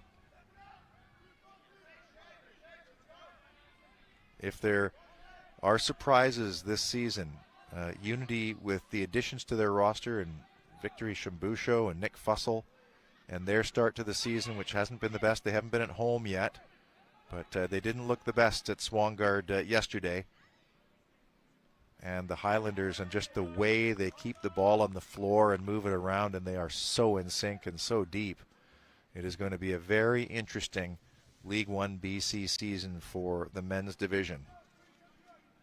If there are surprises this season, Unity with the additions to their roster and Victory Shambusho and Nick Fussell and their start to the season, which hasn't been the best. They haven't been at home yet, but they didn't look the best at Swangard yesterday. And the Highlanders, and just the way they keep the ball on the floor and move it around, and they are so in sync and so deep. It is going to be a very interesting League One BC season for the men's division.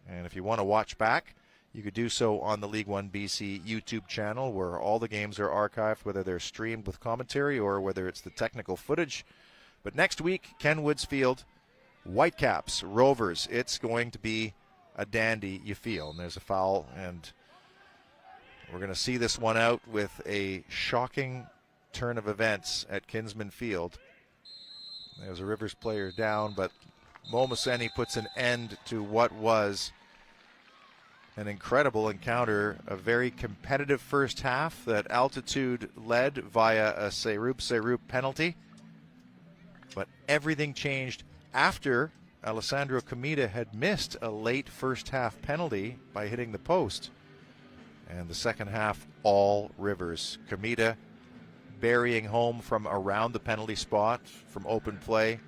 And if you want to watch back, you could do so on the League One BC YouTube channel, where all the games are archived, whether they're streamed with commentary or whether it's the technical footage. But next week, Ken Woods Field, Whitecaps, Rovers. It's going to be a dandy, you feel. And there's a foul, and we're going to see this one out with a shocking turn of events at Kinsmen Field. There's a Rivers player down, but Momaseni puts an end to what was an incredible encounter, a very competitive first half that Altitude led via a Serup penalty. But everything changed after Alessandro Comita had missed a late first half penalty by hitting the post. And the second half, all Rivers. Comita burying home from around the penalty spot from open play.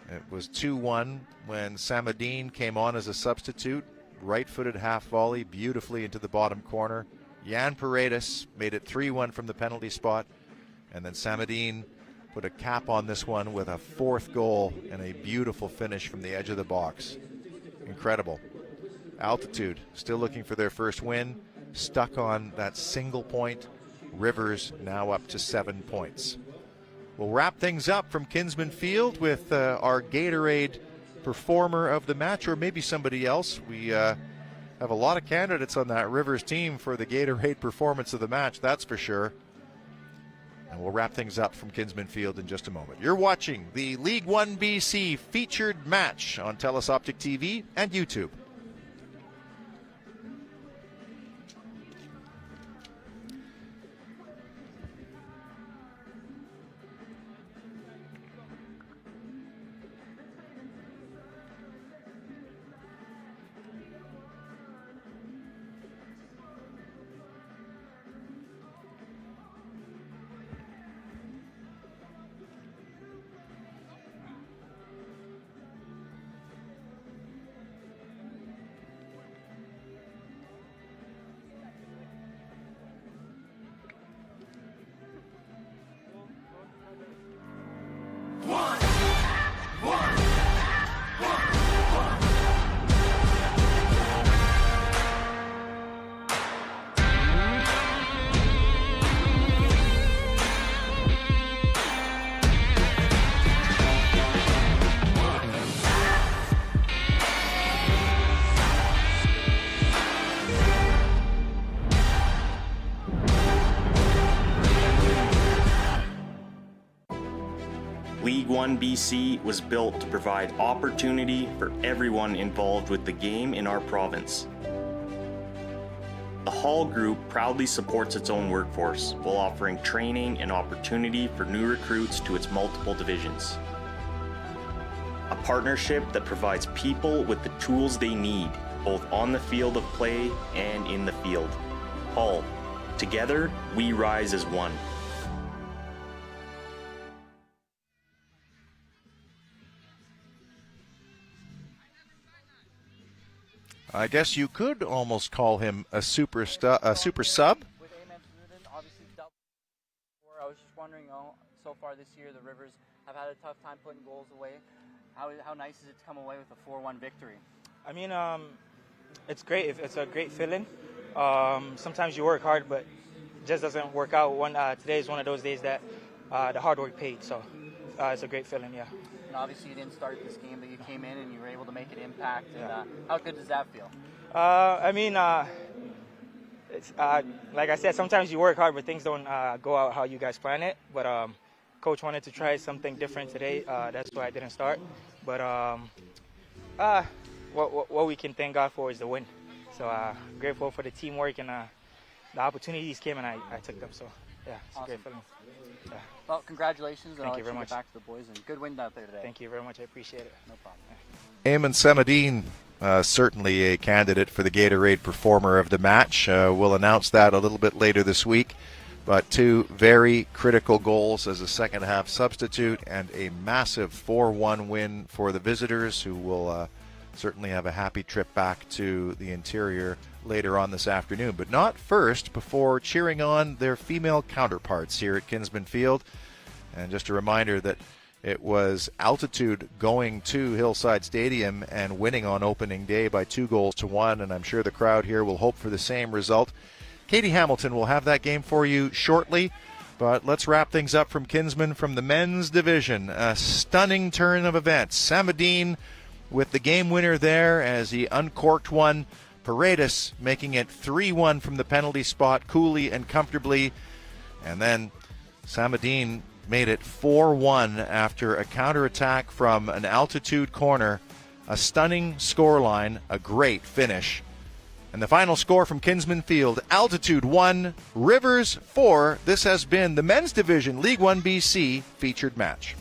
It was 2-1 when Samadine came on as a substitute. Right-footed half volley beautifully into the bottom corner. Jan Paredes made it 3-1 from the penalty spot. And then Samadine put a cap on this one with a fourth goal and a beautiful finish from the edge of the box. Incredible. Altitude still looking for their first win. Stuck on that single point. Rivers now up to 7 points. We'll wrap things up from Kinsmen Field with our Gatorade performer of the match, or maybe somebody else. We have a lot of candidates on that Rivers team for the Gatorade performance of the match, that's for sure. And we'll wrap things up from Kinsmen Field in just a moment. You're watching the League One BC featured match on TELUS Optic TV and YouTube. League One BC was built to provide opportunity for everyone involved with the game in our province. The Hall Group proudly supports its own workforce while offering training and opportunity for new recruits to its multiple divisions. A partnership that provides people with the tools they need, both on the field of play and in the field. Hall, together we rise as one. I guess you could almost call him a super sub. With Amen Snowden, obviously double. I was just wondering, so far this year the Rivers have had a tough time putting goals away. How nice is it to come away with a 4-1 victory? I mean, it's great. It's a great feeling. Sometimes you work hard, but it just doesn't work out. Today is one of those days that the hard work paid. So it's a great feeling, yeah. And obviously you didn't start this game, but you came in and you were able to make an impact. And how good does that feel? I mean, it's, like I said, sometimes you work hard, but things don't go out how you guys plan it. But Coach wanted to try something different today. That's why I didn't start. But what we can thank God for is the win. So grateful for the teamwork and the opportunities came and I took them. So yeah, it's awesome. A great feeling. Yeah. Well, congratulations. Thank you very much. Get back to the boys and good win out there today. Thank you very much. I appreciate it. No problem. Eamon Samadine, certainly a candidate for the Gatorade Performer of the Match. We'll announce that a little bit later this week. But 2 very critical goals as a second-half substitute and a massive 4-1 win for the visitors, who will certainly have a happy trip back to the interior later on this afternoon. But not first, before cheering on their female counterparts here at Kinsmen Field. And just a reminder that it was Altitude going to Hillside Stadium and winning on opening day by 2-1, and I'm sure the crowd here will hope for the same result. Katie Hamilton will have that game for you shortly, but let's wrap things up from Kinsmen from the men's division. A stunning turn of events. Samadine with the game winner there as he uncorked one. Paredes making it 3-1 from the penalty spot, coolly and comfortably. And then Samadine made it 4-1 after a counterattack from an Altitude corner. A stunning scoreline, a great finish. And the final score from Kinsmen Field, Altitude 1, Rivers 4. This has been the men's division League One BC featured match.